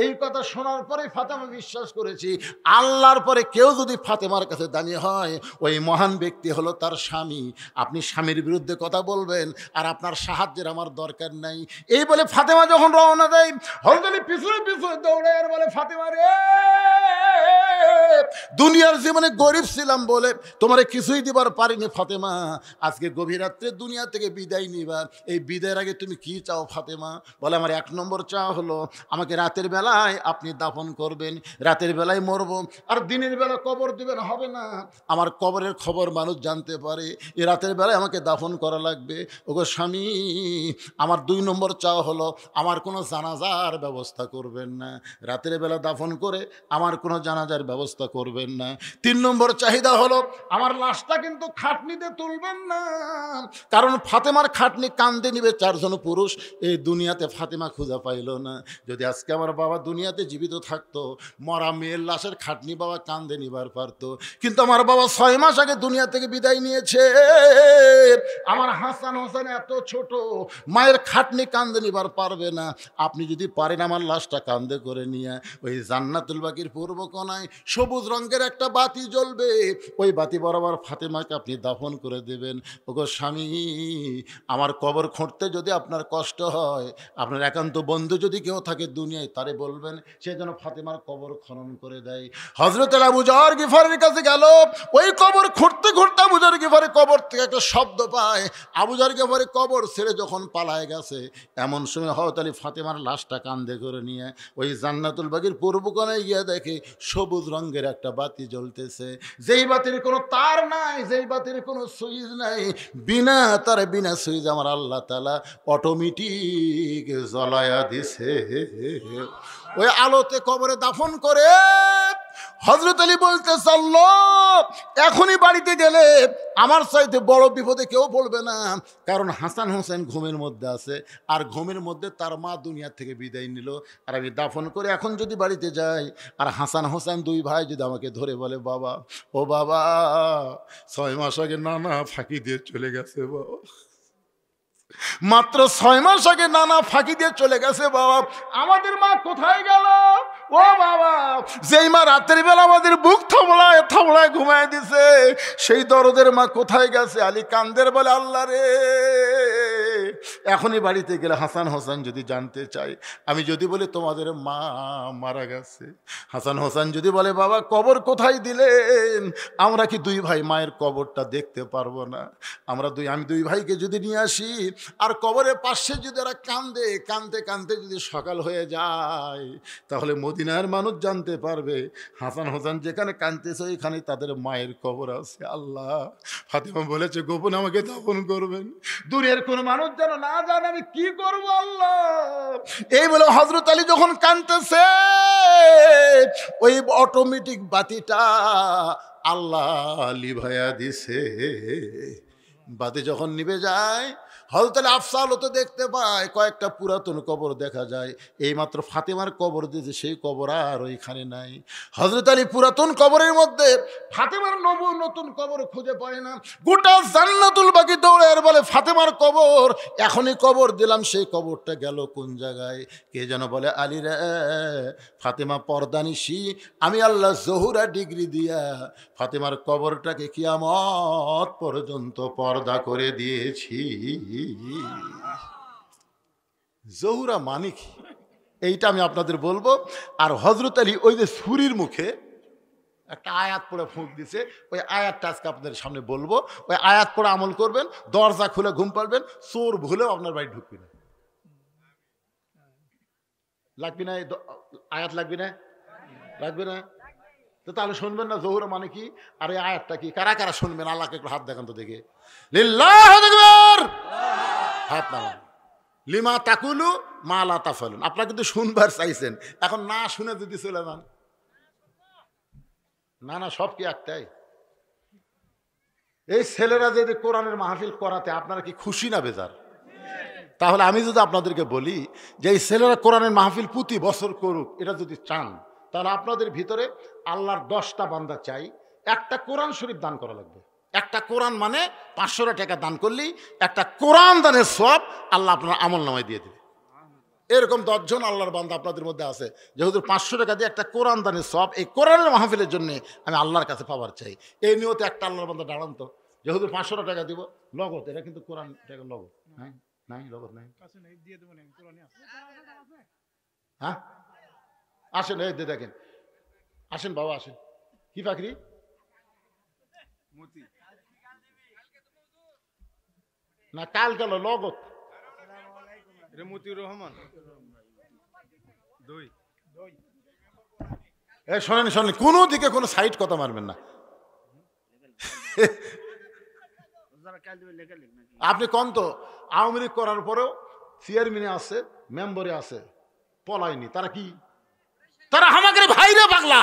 এই কথা শোনার পরে ফাতেমা বিশ্বাস করেছি, আল্লাহর পরে কেউ যদি ফাতেমার কাছে দাঁড়িয়ে হয়, ওই মহান ব্যক্তি হলো তার স্বামী। আপনি স্বামীর বিরুদ্ধে কথা বলবেন, আর আপনার সাহায্যের আমার দরকার নাই। এই বলে ফাতেমা যখন রওনা দেয়, হযরত আলী পিছনে পিছনে দৌড়ে আর বলে, ফাতেমা রে, দুনিয়ার জীবনে গরিব ছিলাম বলে তোমারে কিছুই দিবার পারিনি ফাতেমা, আজকে গভীর রাত্রে দুনিয়া থেকে বিদায় নিবা, এই বিদায়ের আগে তুমি কি চাও ফাতেমা? বলে, আমার এক নম্বর চাওয়া হলো আমাকে রাতের বেলায় আপনি দাফন করবেন, রাতের বেলায় মরবো, আর দিনের বেলা কবর দিবেন হবে না, আমার কবরের খবর মানুষ জানতে পারে, এই রাতের বেলায় আমাকে দাফন করা লাগবে। ওগো স্বামী, আমার দুই নম্বর চাওয়া হলো আমার কোনো জানাজার ব্যবস্থা করবেন না, রাতের বেলা দাফন করে আমার কোনো জানাজার ব্যবস্থা করবেন না। তিন নম্বর চাহিদা হলো আমার লাশটা কিন্তু খাটনিতে তুলবেন না, কারণ ফাতেমার খাটনি কান্দে নিবে চারজন পুরুষ, এই দুনিয়াতে ফাতেমা খুঁজে পাইল না। যদি আজকে আমার বাবা দুনিয়াতে জীবিত থাকতো, মরা মেয়ের লাশের খাটনি বাবা কান্দে নিবার পারতো, কিন্তু আমার বাবা 6 মাস আগে দুনিয়া থেকে বিদায় নিয়েছে। আমার হাসান হোসেন এত ছোট, মায়ের খাটনি কান্দে নিবার পারবে না। আপনি যদি পারেন আমার লাশটা কান্দে করে নিয়ে ওই জান্নাতুল বাকির পূর্ব কোণায় সবুজ রঙের একটা বাতি জ্বলবে, ওই বাতি বরাবর ফাতেমাকে আপনি দাফন করে দেবেন। ওগো স্বামী, আমার কবর খুঁড়তে যদি আপনার কষ্ট হয়, আপনার একান্ত বন্ধু যদি কেউ থাকে দুনিয়ায়, তারে বলবেন সে যেন ফাতেমার কবর খনন করে দেয়। হযরত আবু যর গিফারের কাছে গেল, ওই কবর খুঁড়তে খুঁড়তে আবু যর গিফারের কবর থেকে একটা শব্দ পায়, আবু যর গিফারের কবর ছেড়ে যখন পালায় গেছে, এমন সময় হযরত আলী ফাতেমার লাশটা কাঁধে করে নিয়ে ওই জান্নাতুল বাকির পূর্ব কোণায় গিয়ে দেখে সবুজ রঙের একটা বাতি জ্বলতেছে, যেই বাতির কোনো তার নাই, যেই বাতির কোনো সুইচ নাই, বিনা তারে বিনা সুইচ আমার আল্লাহ তাআলা অটোমেটিক জ্বলায়া দিছে। ওই আলোতে কবরে দাফন করে হযরত আলী বলতেছে, আল্লাহ এখনই বাড়িতে গেলে আমার চাইতে বড় বিপদে কেউ পড়বে না, কারণ হাসান হোসেন ঘুমের মধ্যে আছে, আর ঘুমের মধ্যে তার মা দুনিয়া থেকে বিদায় নিল, আর আমি দাফন করে এখন যদি বাড়িতে যাই, আর হাসান হোসেন দুই ভাই যদি আমাকে ধরে বলে, বাবা ও বাবা 6 মাস আগে নানা ফাঁকি দিয়ে চলে গেছে বাবা, মাত্র 6 মাস আগে নানা ফাঁকি দিয়ে চলে গেছে বাবা, আমাদের মা কোথায় গেল? ও বাবা, যেই মা রাতের বেলা আমাদের বুক থামড়ায় থামড়ায় ঘুমায় দিছে, সেই দরদের মা কোথায় গেছে? আলী কান্দের বলে, আল্লাহ রে এখনই বাড়িতে গেলে হাসান হোসেন যদি জানতে চাই, আমি যদি বলি তোমাদের মা মারা গেছে, হাসান হোসেন যদি বলে বাবা কবর কোথায় দিলেন, আমরা কি দুই ভাই মায়ের কবরটা দেখতে পারবো না? আমি দুই ভাইকে যদি নিয়ে আসি আর কবরের পাশে যদি ওরা কান্দে কানতে কানতে যদি সকাল হয়ে যায়, তাহলে মদিনার মানুষ জানতে পারবে হাসান হোসেন যেখানে কাঁদতেছে ওইখানে তাদের মায়ের কবর আছে। আল্লাহ, ফাতেমা বলেছে গোপন আমাকে দাফন করবেন, দূরের কোন মানুষ যেন না জানে, আমি কি করব আল্লাহ। এই বলে হযরত আলী যখন কাঁদতেছে ওই অটোমেটিক বাতিটা আল্লাহ লিভাইয়া দিছে। বাতি যখন নিভে যায় হযরত আলী আফসাল তো দেখতে পায় কয়েকটা পুরাতন কবর দেখা যায়, এইমাত্র ফাতেমার কবর দিয়েছে সেই কবর আর ওইখানে নাই। হযরত আলী পুরাতন কবরের মধ্যে ফাতেমার নতুন কবর খুঁজে পায় না। গোটা জান্নাতুল বাকি দৌড়ে আর বলে ফাতেমার কবর, এখনই কবর দিলাম, সেই কবরটা গেল কোন জায়গায়? কে যেন বলে আলী রে, ফাতেমা পর্দানিশি, আমি আল্লাহ জহুরা ডিগ্রি দিয়া ফাতেমার কবরটাকে কিয়ামত পর্যন্ত পর্দা করে দিয়েছি। জহুরা মানে কি এইটা আমি আপনাদের বলবো। আর হযরত আলী ওই যে ছুরির মুখে একটা আয়াত পড়ে ফুঁক দিছে, ওই আয়াতটা আজকে আপনাদের সামনে বলবো। ওই আয়াত পড়ে আমল করবেন, দরজা খুলে ঘুম পাড়বেন, চোর ভুলেও আপনার বাড়ি ঢুকবি না। লাগবি না আয়াত? লাগবি না? লাগবে না? তো তাহলে শুনবেন না জহুরা মানে কি আর এই আয়াতটা কি? কারা কারা শুনবেন? আল্লাহকে একটু হাত দেখান তো দেখে। লিল্লাহু আকবার, হাত নামান। লিমা তাকুলু মা লা তাফালুন, আপনারা কিন্তু শুনবার চাইছেন, এখন না শুনে যদি চলে যান, না না সব কি একটাই? এই ছেলেরা যদি কোরআনের মাহফিল করাতে আপনারা কি খুশি না বেজার? তাহলে আমি যদি আপনাদেরকে বলি যে এই ছেলেরা কোরআনের মাহফিল প্রতি বছর করুক, এটা যদি চান তাহলে আপনাদের ভিতরে আল্লাহর 10টা বান্দা চাই, একটা কোরআন শরীফ দান করা লাগবে। একটা কোরআন মানে 500 টাকা দান করলেই একটা কোরআন দানের সওয়াব আল্লাহ আপনার আমল নামায় দিয়ে দেবে। এরকম 10 জন আল্লাহর বান্দা আপনাদের মধ্যে আছে যে হুজুর 500 টাকা দিয়ে একটা কোরআন দানের সওয়াব এই কোরআনের মাহফিলের জন্য আমি আল্লাহর কাছে পাওয়ার চাই। এই নিয়তে একটা আল্লাহর বান্দা দাঁড়ান তো, যে হুজুর 500 টাকা দিব নগদ, এটা কিন্তু কোরআন টাকা নগদ নাই, নাই নগদ নাই। হ্যাঁ আসেন, এই দেখেন, আসেন বাবা আসেন। কি ফাকরি? না কাল গেল লগত রহমান। শোনেন শোনেন, কোনো দিকে কোনো সাইড কথা মারবেন না। আপনি কোন তো আওয়ামী লীগ করার পরেও চেয়ারম্যানে আছে, মেম্বারে আছে, পলায়নি। তারা কি? তারা আমাদের ভাইরে পাগলা,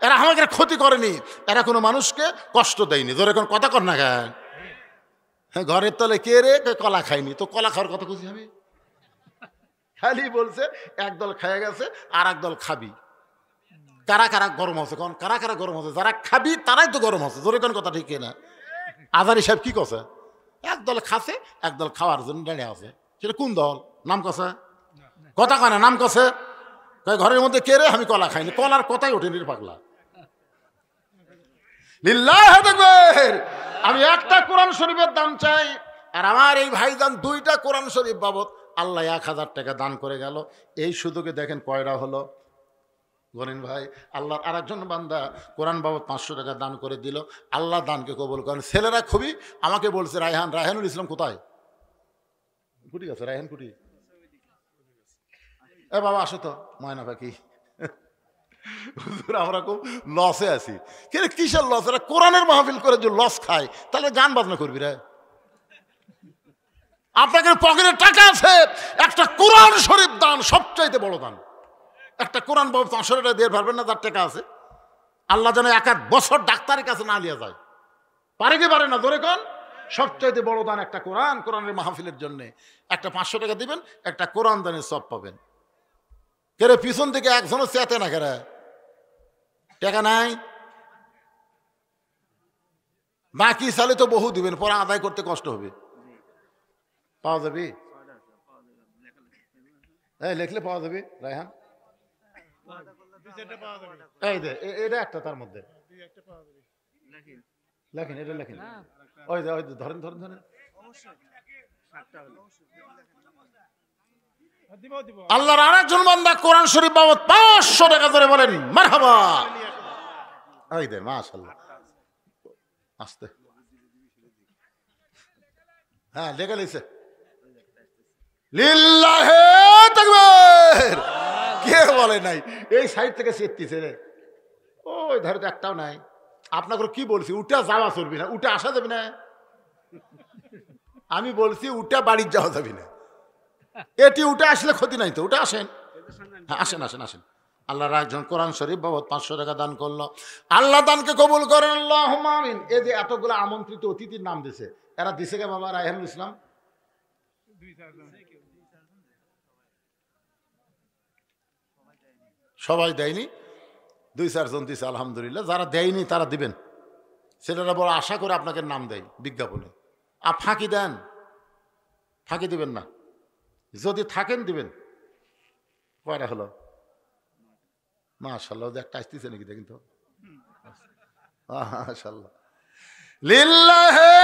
এরা আমাদের ক্ষতি করেনি, এরা কোনো মানুষকে কষ্ট দেয়নি। ধরে কোন কথা কর না কেন? হ্যাঁ, ঘরের তলে কে রে কলা খায়নি, তো কলা খাওয়ার কথা খুশি হবে? খালি বলছে একদল খেয়ে গেছে আর একদল খাবি। কারা কারা গরম হচ্ছে? কোন কারা কারা গরম হচ্ছে? যারা খাবি তারাই তো গরম হচ্ছে। ধরে কোন কথা ঠিক না? আজারি সাহেব কি কছে? একদল খাচ্ছে, একদল খাওয়ার জন্য দাঁড়িয়ে আছে। সেটা কোন দল? নাম কছে? কথা কয় না, নাম কছে। ঘরের মধ্যে কে রে? আমি কলা খাইনি। কলার কথাই ওঠেনি পাগলা। লিল্লাহি তাকবীর। আমি একটা কোরআন শরীফের দাম চাই, আর আমার এই ভাইজান 2টা কোরআন শরীফ বাবদ আল্লাহ 1000 টাকা দান করে গেল। এই সুযোগে দেখেন কয়টা হলো। গরিন ভাই, আল্লাহর আরেকজন বান্দা কোরআন বাবদ 500 টাকা দান করে দিল। আল্লাহ দানকে কবুল করেন। ছেলেরা খুবই আমাকে বলছে রায়হানুল ইসলাম কোথায়? কুটি গেছে রায়হান, কুটি? এ বাবা আসো তো, ময়না পাখি। আমরা খুব লসে আছি। কিন্তু কিসের লস? এরা কোরআনের মাহফিল করে যে লস খায়, তাহলে গান বাজনা করবি রে? আপনাকে পকেটে টাকা আছে, একটা কোরআন শরীফ দান সবচাইতে বড় দান। একটা কোরআন বাবু 500 টাকা দিয়ে পারবেন না? যার টাকা আছে। আল্লাহ যেন 1 বছর ডাক্তারের কাছে না নিয়ে যায়, পারে কি পারে না? ধরে কোন সবচাইতে বড় দান একটা কোরআন, কোরআনের মাহফিলের জন্য একটা 500 টাকা দিবেন, একটা কোরআন দানের সব পাবেন। কেরে পিছন থেকে একজনও চেতে না, কেরে টাকা নাই, বাকি সালে তো বহু দিবেন, পরে আদায় করতে কষ্ট হবে। পাওয়া যাবে? এই লিখলে পাওয়া যাবে রায়হান? এই দে, এটা একটা তার মধ্যে লেখেন, এটা লেখেন। ওই যে ধরেন ধরেন ধরেন, আল্লাহর আরেকজন বান্দা কোরআন শরীফ বাবদ 500 টাকা ধরে বলেন মারহাবা। এই দে মাশাআল্লাহ, আস্তে, হ্যাঁ লেগে লইছে। লিল্লাহে তাকবীর। কে বলে নাই? এই সাইড থেকে চেত্তিছে রে, ওই ধারে তো একটাও নাই। আপনাকে কি বলছি, উঠে যাওয়া চলবি না, উঠে আসা যাবে না। আমি বলছি উঠে বাড়ির যাওয়া যাবে না। এটি উঠে আসলে ক্ষতি নাই তো, উঠে আসেন। হ্যাঁ আসেন আসেন আসেন। আল্লাহর একজন কোরআন শরীফ বাবদ 500 টাকা দান করলো। আল্লাহ দানকে কবুল করেন, আল্লাহুম্মা আমিন। এই যে এতগুলো আমন্ত্রিত অতিথির নাম দিছে, এরা দিছে কে বাবা? রায়হানুল ইসলাম সবাই দেয়নি, 2-4 জন দিছে আলহামদুলিল্লাহ। যারা দেয়নি তারা দিবেন, ছেলেরা বড় আশা করে আপনাকে নাম দেয় বিজ্ঞাপনে। আর ফাঁকি দেন, ফাঁকি দিবেন না, যদি থাকেন দিবেন। কয়টা হলো? মাশাআল্লাহ, একটা আসতেছে নাকি দেখেন তো। মাশাআল্লাহ, লিল্লাহে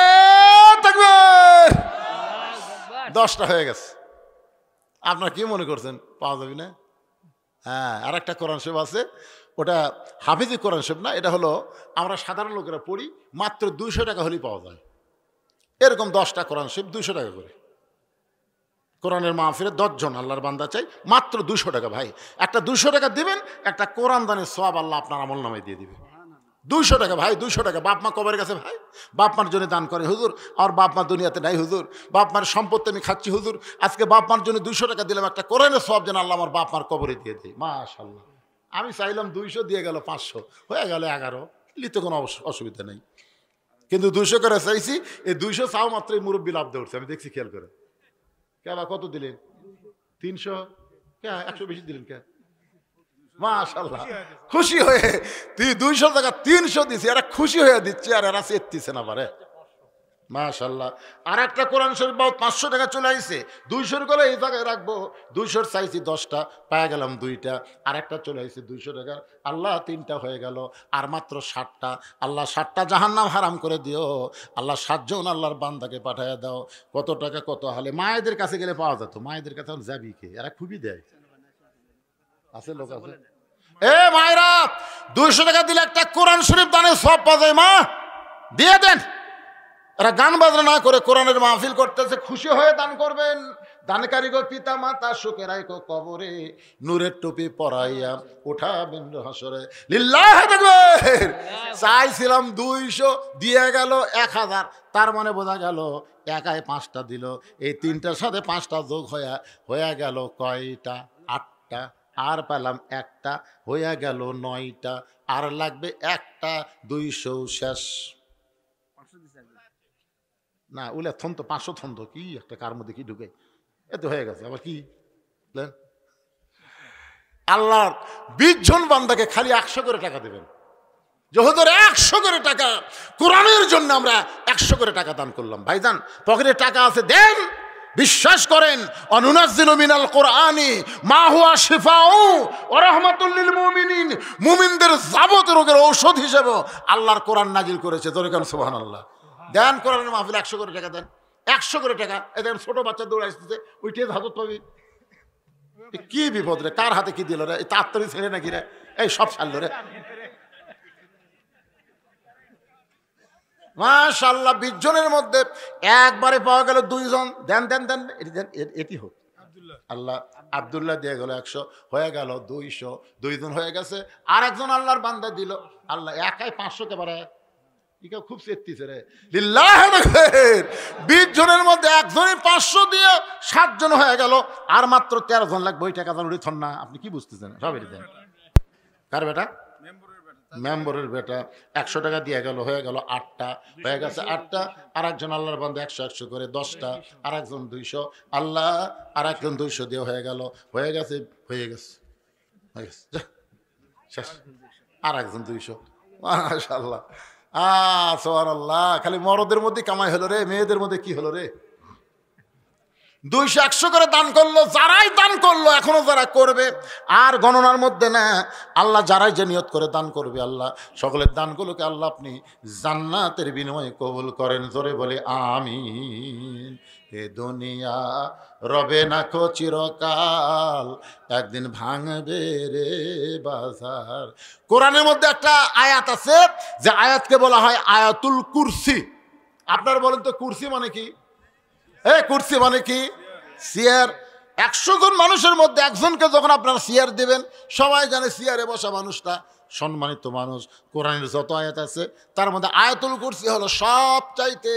তাকবীর। 10টা হয়ে গেছে। আপনারা কি মনে করছেন পাওয়া যাবে না? হ্যাঁ, আর একটা কোরআন শরীফ আছে, ওটা হাফিজি কোরআন শরীফ না, এটা হলো আমরা সাধারণ লোকেরা পড়ি, মাত্র 200 টাকা হলেই পাওয়া যায়। এরকম 10টা কোরআন শরীফ 200 টাকা করে। কোরআনের মাহফিলে 10 জন আল্লাহর বান্দা চাই, মাত্র 200 টাকা। ভাই একটা 200 টাকা দিবেন, একটা কোরআন দানের সওয়াব আল্লাহ আপনার আমল নামায় দিয়ে দিবে। 200 টাকা ভাই, 200 টাকা। বাপ মা কবরের কাছে ভাই, বাপ মার জন্য দান করে হুজুর, আর বাপ মা দুনিয়াতে নাই হুজুর, বাপ মার সম্পত্তি আমি খাচ্ছি হুজুর, আজকে বাপ মার জন্য 200 টাকা দিলাম, একটা কোরআনের সওয়াব যেন আল্লাহ আমার বাপ মার কবরে দিয়ে দেয়। মাশাআল্লাহ। আমি চাইলাম 200, দিয়ে গেল 500, হয়ে গেল 11, লিতে কোনো অসুবিধা নেই। কিন্তু 200 করে চাইছি, এই 200 চাও মাত্রই মুরব্বী লাভ দিয়ে উঠছে, আমি দেখছি খেয়াল করে। কে বা কত দিলেন? 300? কে 100 বেশি দিলেন কে? মাশাআল্লাহ, খুশি হয়ে তুই 200 টাকা 300 দিছি, এরা খুশি হয়ে দিচ্ছে, আর এরা চেত্তিছে না পারে। মাশাআল্লাহ। আর একটা কোরআন শরীফ বাবদ 500 টাকা চলে আইছে। 200 করে এই জায়গায় রাখবো, 200 চাইছি 10টা, পায়ে গেলাম 2টা। আর একটা চলে আইছে 200 টাকা, আল্লাহ 3টা হয়ে গেল, আর মাত্র 60টা। আল্লাহ 60টা জাহান্নাম হারাম করে দিও, আল্লাহ 7 জন আল্লাহর বান্দাকে পাঠাইয়া দাও। কত টাকা কত হলে মায়েদের কাছে গেলে পাওয়া যেত, মায়েদের কাছে যাবি কে? এরা খুবই দেয়, আছে লোক আছে। এ মায়েরা, 200 টাকা দিলে একটা কোরআন শরীফ দানের সওয়াব পাওয়া যায়, মা দিয়ে দেন। এরা গান বাজনা না করে কোরআনের মাহফিল করতেছে, খুশি হয়ে দান করবেন। দানকারী গো পিতা মাতা সুখে রাখো কবরে, নূরের টুপি পরাইয়া উঠাবেন হাসরে। লিল্লাহি তাকবীর। চাইছিলাম 200, দিয়ে গেল 1000, তার মানে বোঝা গেল একাই 5টা দিল, এই 3টার সাথে 5টা যোগ হয়ে গেল কয়টা? 8টা। আর পেলাম একটা, হয়ে গেল 9টা, আর লাগবে একটা, 200 শেষ। না উলে থন্ত 500 থন্ত কি একটা, কার মধ্যে কি ঢুকে, এত হয়ে গেছে আবার কি। আল্লাহর 20 জন বান্দাকে খালি 100 করে টাকা দেবেন। যহদর 100 করে টাকা কোরআনের জন্য আমরা 100 করে টাকা দান করলাম। ভাইজান পকেটে টাকা আছে, দেন। বিশ্বাস করেন, অনুনাজ্জিলু মিনাল কোরআনি মা হুয়া শিফাউ ওয়া রাহমাতুল লিল মুমিনিন। মুমিনদের যাবতীয় রোগের ঔষধ হিসেবে আল্লাহর কোরআন নাজিল করেছে। জোরে কান সুবহানাল্লাহ। দেন কোরআনের মাহফিল 100 করে টাকা দেন, 100 করে টাকা। এই দেখেন ছোট বাচ্চা দৌড়ে আসতেছে, ওইটাই হাজত পাবি। কি বিপদ রে, কার হাতে কি দিল রে? তার তরি ছেড়ে নাকি রে, এই সব ছাড়ল রে। মাশাআল্লাহ, 20 জনের মধ্যে একবারে পাওয়া গেল 2 জন। দেন দেন দেন, এটি হোক। আল্লাহ আব্দুল্লাহ দিয়ে গেল 100, হয়ে গেল 200, 2 জন হয়ে গেছে। আর একজন আল্লাহর বান্দা দিল, আল্লাহ একাই 500 কে পারে। খুব চেত্তিছে রে। লিল্লাহি তাকবীর। 20 জনের মধ্যে একজনই 500 দিয়ে 7 জন হয়ে গেল, আর মাত্র 13 জন লাগবে। ওই টাকা জানুরি থন না, আপনি কি বুঝতেছেন? সবাই দেন। কার বেটা? মেম্বরের বেটা। 100 টাকা দিয়ে গেল, হয়ে গেল 8টা, হয়ে গেছে 8টা। আর একজন আল্লাহর বান্দা 100 করে 10টা, আর একজন 200, আল্লাহ আর একজন 200 দিয়ে হয়ে গেল, হয়ে গেছে শেষ। আর একজন 200। মাশাআল্লাহ, সুবহানাল্লাহ। খালি মরদের মধ্যে কামাই হলো রে, মেয়েদের মধ্যে কি হলো রে? 200-100 করে দান করলো, যারাই দান করলো, এখনো যারা করবে আর গণনার মধ্যে না। আল্লাহ যারাই যে নিয়ত করে দান করবে, আল্লাহ সকলের দানগুলোকে আল্লাহ আপনি জান্নাতের বিনিময়ে কবুল করেন। জোরে বলে আমিন। এ দুনিয়া রবে না কো চিরকাল, একদিন ভাঙবে রে বাজার। কোরআনের মধ্যে একটা আয়াত আছে, যে আয়াতকে বলা হয় আয়াতুল কুরসি। আপনারা বলেন তো কুরসি মানে কি? কুরসি মানে কি? চেয়ার। 100 জন মানুষের মধ্যে একজনকে যখন আপনারা চেয়ার দেবেন, সবাই জানে চেয়ারে বসা মানুষটা সম্মানিত মানুষ। কোরআনের যত আয়াত আছে তার মধ্যে আয়াতুল কুরসি হলো সবচাইতে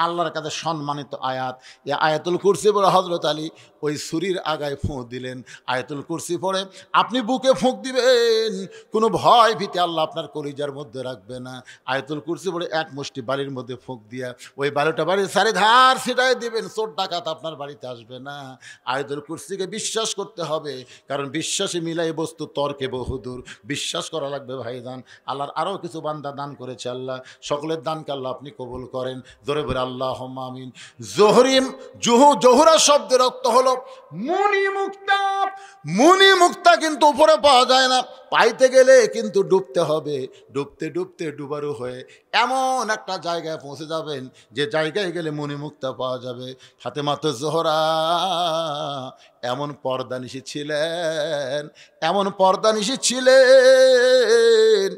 আল্লাহর কাছে সম্মানিত আয়াত। এই আয়াতুল কুরসি বলে হযরত আলী ওই ছুরির আগায় ফুঁক দিলেন। আয়াতুল কুরসি পড়ে আপনি বুকে ফুঁক দিবেন, কোনো ভয় ভীতি আল্লাহ আপনার কলিজার মধ্যে রাখবে না। আয়াতুল কুরসি পড়ে এক মুষ্টি বাড়ির মধ্যে ফুঁক দিয়া ওই বাড়িটা বাড়ির চারিধার ছিটায় দিবেন, চোর ডাকাত আপনার বাড়িতে আসবে না। আয়াতুল কুরসিকে বিশ্বাস করতে হবে, কারণ বিশ্বাসে মিলাই বস্তু তর্কে বহুদূর। বিশ্বাস করা লাগবে ভাইজান। আল্লাহর আরও কিছু বান্দা দান করেছে, আল্লাহ সকলের দানকে আল্লাহ আপনি কবুল করেন। জোরে বলে আল্লাহুম্মা আমিন। জোহরা শব্দের অর্থ হলো মুনি মুক্তা। মুনি মুক্তা কিন্তু উপরে পাওয়া যায় না, পাইতে গেলে কিন্তু ডুবতে হবে। ডুবতে ডুবতে ডুবারু হয়ে এমন একটা জায়গায় পৌঁছে যাবেন যে জায়গায় গেলে মুনি মুক্তা পাওয়া যাবে। ফাতেমাতুজ জোহরা এমন পর্দানিশী ছিলেন, এমন পর্দানিশী ছিলেন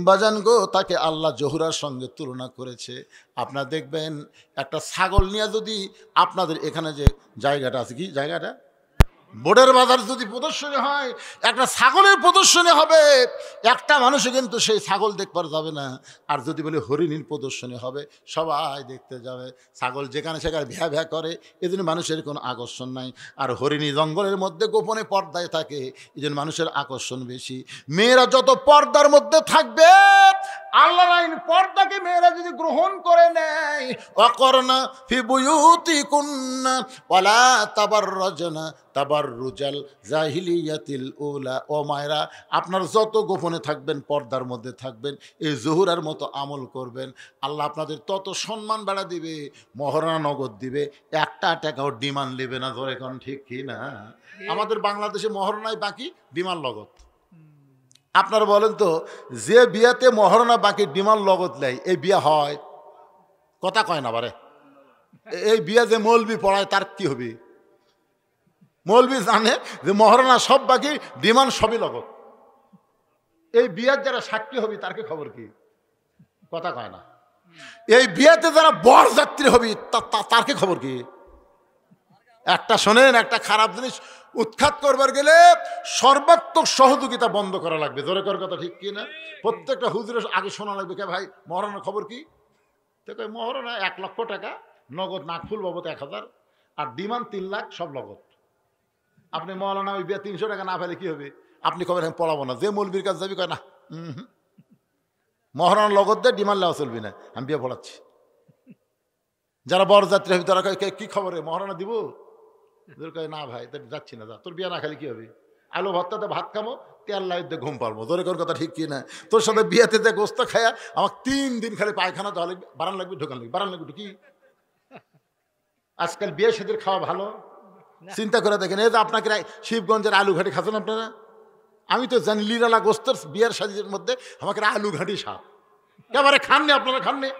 বাজান গো, তাকে আল্লাহ জোহরার সঙ্গে তুলনা করেছে। আপনারা দেখবেন একটা ছাগল নিয়ে যদি আপনাদের এখানে যে জায়গাটা আছে, কি জায়গাটা, বোর্ডের বাজার যদি প্রদর্শনী হয়, একটা ছাগলের প্রদর্শনী হবে, একটা মানুষে কিন্তু সেই ছাগল দেখবার যাবে না। আর যদি বলে হরিণীর প্রদর্শনী হবে, সবাই দেখতে যাবে। ছাগল যেখানে সেখানে ভ্যা ভ্যা করে, এজন্য মানুষের কোনো আকর্ষণ নাই। আর হরিণী জঙ্গলের মধ্যে গোপনে পর্দায় থাকে, এজন্য মানুষের আকর্ষণ বেশি। মেয়েরা যত পর্দার মধ্যে থাকবে, আল্লাহর আইন পর্দাকে মেয়েরা যদি গ্রহণ করে নেয়, অকরনা ফি বুয়ুতিকুন্না ওয়ালা তাবাররাজনা তাবাররুজাল জাহিলিয়াতিল উলা। ও মায়েরা, আপনার যত গোপনে থাকবেন, পর্দার মধ্যে থাকবেন, এই জোহরার মতো আমল করবেন, আল্লাহ আপনাদের তত সম্মান বাড়া দিবে, মহারণা নগদ দিবে, একটা টাকাও ডিমান্ড নেবে না। ধরে কোন ঠিক কি না? আমাদের বাংলাদেশে মহারণায় বাকি, ডিমান্ড নগদ। আপনারা বলেন তো, যে বিয়াতে মহারণা বাকি ডিমান্ড লগত নেয়, এই বিয়া হয়? কথা কয় না বারে। এই বিয়া যে মৌলবি পড়ায় তার কি হবে? মৌলবি জানে যে মহারণা সব বাকি, ডিমান্ড সবই লগত। এই বিয়ার যারা সাক্ষী হবি তার কি খবর কি? কথা কয় না। এই বিয়াতে যারা বর যাত্রী হবি তার কি খবর কি? একটা শোনেন, একটা খারাপ জিনিস উৎখাত করবার গেলে সর্বাত্মক সহযোগিতা বন্ধ করা লাগবে। জোরে কর কথা ঠিক কি না? প্রত্যেকটা হুজুরের আগে শোনা লাগবে, কে ভাই মহারণার খবর কি? তো মহারণা 1 লক্ষ টাকা নগদ, নাকফুল বাবদ 1000, আর ডিমান্ড 3 লাখ, সব নগদ। আপনি মৌলানা ওই বিয়া 300 টাকা না ফেলে কি হবে? আপনি কবেন আমি পড়াবো না। যে মৌলবীর কাছে যাবি কয় না, মহারণার লগত দিয়ে ডিমান্ড লেওয়া চলবি না, আমি বিয়ে পড়াচ্ছি। যারা বরযাত্রী হবে তারা কয় কি খবরে, মহারণা দিব? কয় না ভাই, যাচ্ছি না, যা, তোর বিয়ে না খালি কি হবে? আলু ভর্তাতে ভাত খামো, তেল লাইট দিয়ে ঘুম পারবো। তোর কোন কথা ঠিক কি না? তোর সাথে বিয়েতে যে গোস্ত খায়া আমার 3 দিন খালি পায়খানা যাওয়া লাগবে, বারান লাগবে, ঢোকান লাগবে, বারান লাগবে ঢুকি। আজকাল বিয়ে সেদের খাওয়া ভালো? চিন্তা করে দেখেন, এই যে আপনাকে শিবগঞ্জের আলু ঘাটি খাচ্ছেন আপনারা, আমি তো জানি লিরালা গোস্তর বিয়ের সাজির মধ্যে আমাকে আলু ঘাটি সাপ এবারে খাননি, আপনারা খাননি?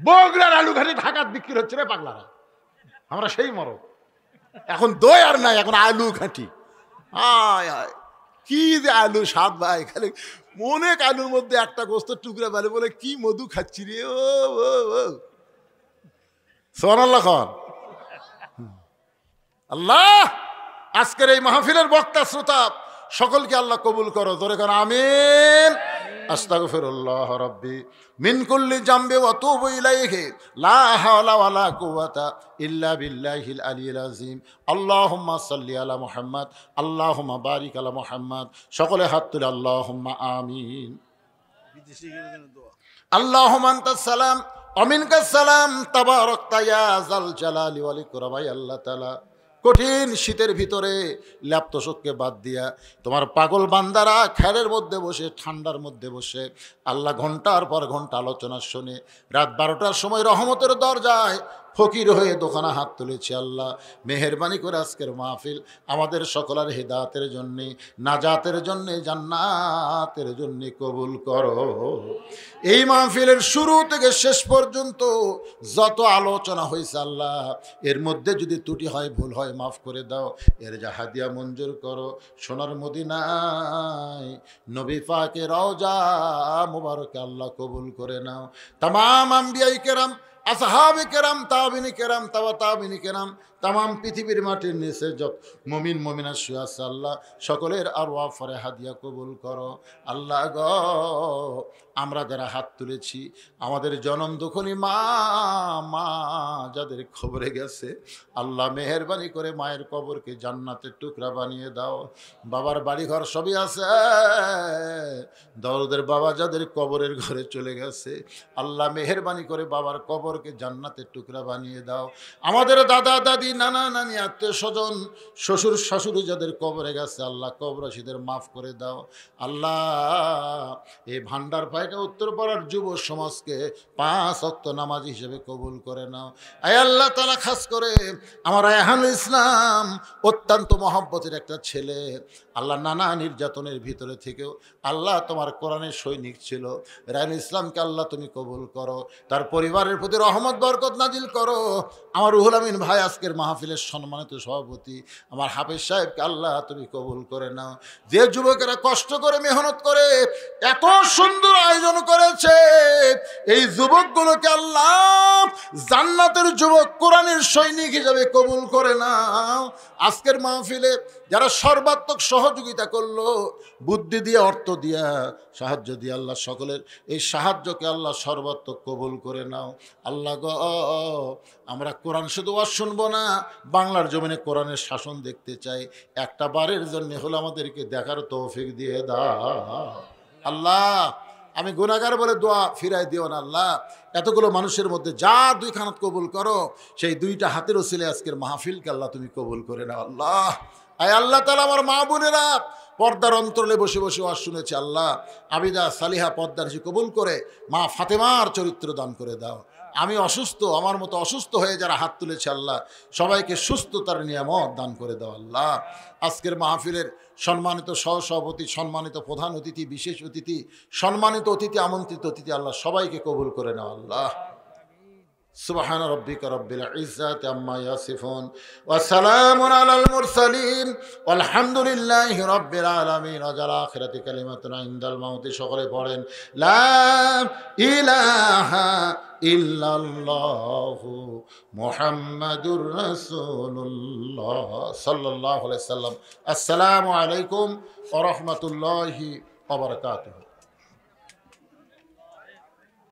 বগুড়ার আলু ঘাটি ঢাকাত বিক্রি হচ্ছে রে পাগলারা, আমরা সেই মরদ। এখন দই আর নাই, এখন আলু ঘাটি। আয় কি যে আলু স্বাদ ভাই, খালি অনেক আলুর মধ্যে একটা গোস্তের টুকরা বেলে বলে কি মধু খাচ্ছি রে। ও সুবহানাল্লাহ খান। আল্লাহ আজকের এই মাহফিলের বক্তা শ্রোতা সকলকে আল্লাহ কবুল করো। জোরে করো আমিন। আস্তাগফিরুল্লাহ রাব্বি মিন কুল্লি জামবি ওয়া তুবু ইলাইহি লা হাওলা ওয়ালা কুওয়াতা ইল্লা বিল্লাহিল আলিয়্যিল আযীম। আল্লাহুম্মা সাল্লি আলা মুহাম্মদ, আল্লাহুম্মা বারিক আলা মুহাম্মদ। সকলে হাত তুলে আল্লাহুম্মা আমিন। আল্লাহুম্মা আনতাস সালাম ওয়া মিনকাস সালাম, তাবারাকতা ইয়া যাল জালালি ওয়াল ইকরাম। আল্লাহ তাআলা কঠিন শীতের ভিতরে ল্যাপ্তশোককে বাদ দিয়া তোমার পাগল বান্দারা খেরের মধ্যে বসে, ঠান্ডার মধ্যে বসে আল্লাহ ঘন্টার পর ঘন্টা আলোচনা শুনে রাত 12টার সময় রহমতের দরজায় ফকির হয়ে দোকানে হাত তুলেছি আল্লাহ মেহেরবানি করে আজকের মাহফিল আমাদের সকলের হিদায়াতের জন্যে, নাজাতের জন্যে, জান্নাতের জন্যে কবুল করো। এই মাহফিলের শুরু থেকে শেষ পর্যন্ত যত আলোচনা হয়েছে আল্লাহ, এর মধ্যে যদি ত্রুটি হয়, ভুল হয়, মাফ করে দাও। এর যা হাদিয়া মঞ্জুর করো সোনার মদিনায় নবী পাকের রওজা মুবারকে আল্লাহ কবুল করে নাও। তামাম আম্বিয়ায়ে কেরাম, আসহাবে কেরাম, তাবিনী কেরাম, তাবিনী কেরাম, তামাম পৃথিবীর মাটির নিচে যত মুমিন মুমিনাত শুয়ে আছে আল্লাহ সকলের আরওয়াহ ফরে হাদিয়া কবুল করো। আল্লাহ গো, আমরা যারা হাত তুলেছি আমাদের জনম দুঃখনী মা যাদের খবরে গেছে আল্লাহ মেহেরবানি করে মায়ের কবরকে জান্নাতের টুকরা বানিয়ে দাও। বাবার বাড়ি ঘর সবই আছে, দরদের বাবা যাদের কবরের ঘরে চলে গেছে আল্লাহ মেহেরবানি করে বাবার কবরকে জান্নাতের টুকরা বানিয়ে দাও। আমাদের দাদা দাদি, নানা নানি, আত্মীয় স্বজন, শ্বশুর শাশুড়ি যাদের কবরে গেছে আল্লাহ কবরবাসীদের মাফ করে দাও। আল্লাহ এই ভান্ডার পায়কা উত্তরপাড়ার যুব সমাজকে 5 ওয়াক্ত নামাজ হিসেবে কবুল করে নাও। আয় আল্লাহ তাআলা, খাস করে আমার রায়হানুল ইসলাম অত্যন্ত মহব্বতের একটা ছেলে আল্লাহ, নানা নির্যাতনের ভিতরে থেকেও আল্লাহ তোমার কোরআনের সৈনিক ছিল। রায়হানুল ইসলামকে আল্লাহ তুমি কবুল করো, তার পরিবারের প্রতি রহমত বরকত নাজিল করো। আমার রুহুল আমিন ভাই আজকের মাহফিলের সম্মানিত সভাপতি আমার হাফেজ সাহেবকে আল্লাহ তুমি কবুল করে নাও। যে যুবকেরা কষ্ট করে মেহনত করে এত সুন্দর আয়োজন করেছে, এই যুবকগুলোকে আল্লাহ জান্নাতের যুবক, কোরআনের সৈনিক হিসেবে কবুল করে নাও। আজকের মাহফিলে যারা সর্বাত্মক সহযোগিতা করলো, বুদ্ধি দিয়ে, অর্থ দিয়া, সাহায্য দিয়ে আল্লাহ সকলের এই সাহায্যকে আল্লাহ সর্বাত্মক কবুল করে নাও। আল্লাহ গো, আমরা কোরআন শুধু ওয়াজ শুনবো না, বাংলার জমিনে কোরআনের শাসন দেখতে চাই। একটা বারের জন্য হলো আমাদেরকে দেখার তৌফিক দিয়ে দাও। আল্লাহ আমি গুনাহগার বলে দোয়া ফিরাই দিও না আল্লাহ। এতগুলো মানুষের মধ্যে যার 2 খানাত কবুল করো, সেই 2টা হাতের ওসিলে আজকের মাহফিলকে আল্লাহ তুমি কবুল করে নাও। আল্লাহ আয় আল্লাহ তাআলা, আমার মা বোনেরা পর্দার অন্তরালে বসে বসে ওয়াজ শুনেছে আল্লাহ, আবিদা সালিহা পর্দার কবুল করে মা ফাতেমার চরিত্র দান করে দাও। আমি অসুস্থ, আমার মতো অসুস্থ হয়ে যারা হাত তুলেছে আল্লাহ সবাইকে সুস্থতার নিয়ামত দান করে দাও আল্লাহ। আজকের মাহফিলের সম্মানিত সহসভাপতি, সম্মানিত প্রধান অতিথি, বিশেষ অতিথি, সম্মানিত অতিথি, আমন্ত্রিত অতিথি আল্লাহ সবাইকে কবুল করে নাও আল্লাহ। সুবহান রাব্বিকা রাব্বিল ইজ্জাতি আম্মা ইয়াসিফুন ওয়া সালামুন আলাল মুরসালিন ওয়ালহামদুলিল্লাহি রাব্বিল আলামিন। ওয়াল আখিরাতি কালিমাতুন ইনদাল মাউতি। সকলে পড়েন লা ইলাহা ইল্লাল্লাহু মুহাম্মাদুর রাসূলুল্লাহ সাল্লাল্লাহু আলাইহি সাল্লাম। আসসালামু আলাইকুম ওয়া রাহমাতুল্লাহি ওয়া বারাকাতুহু।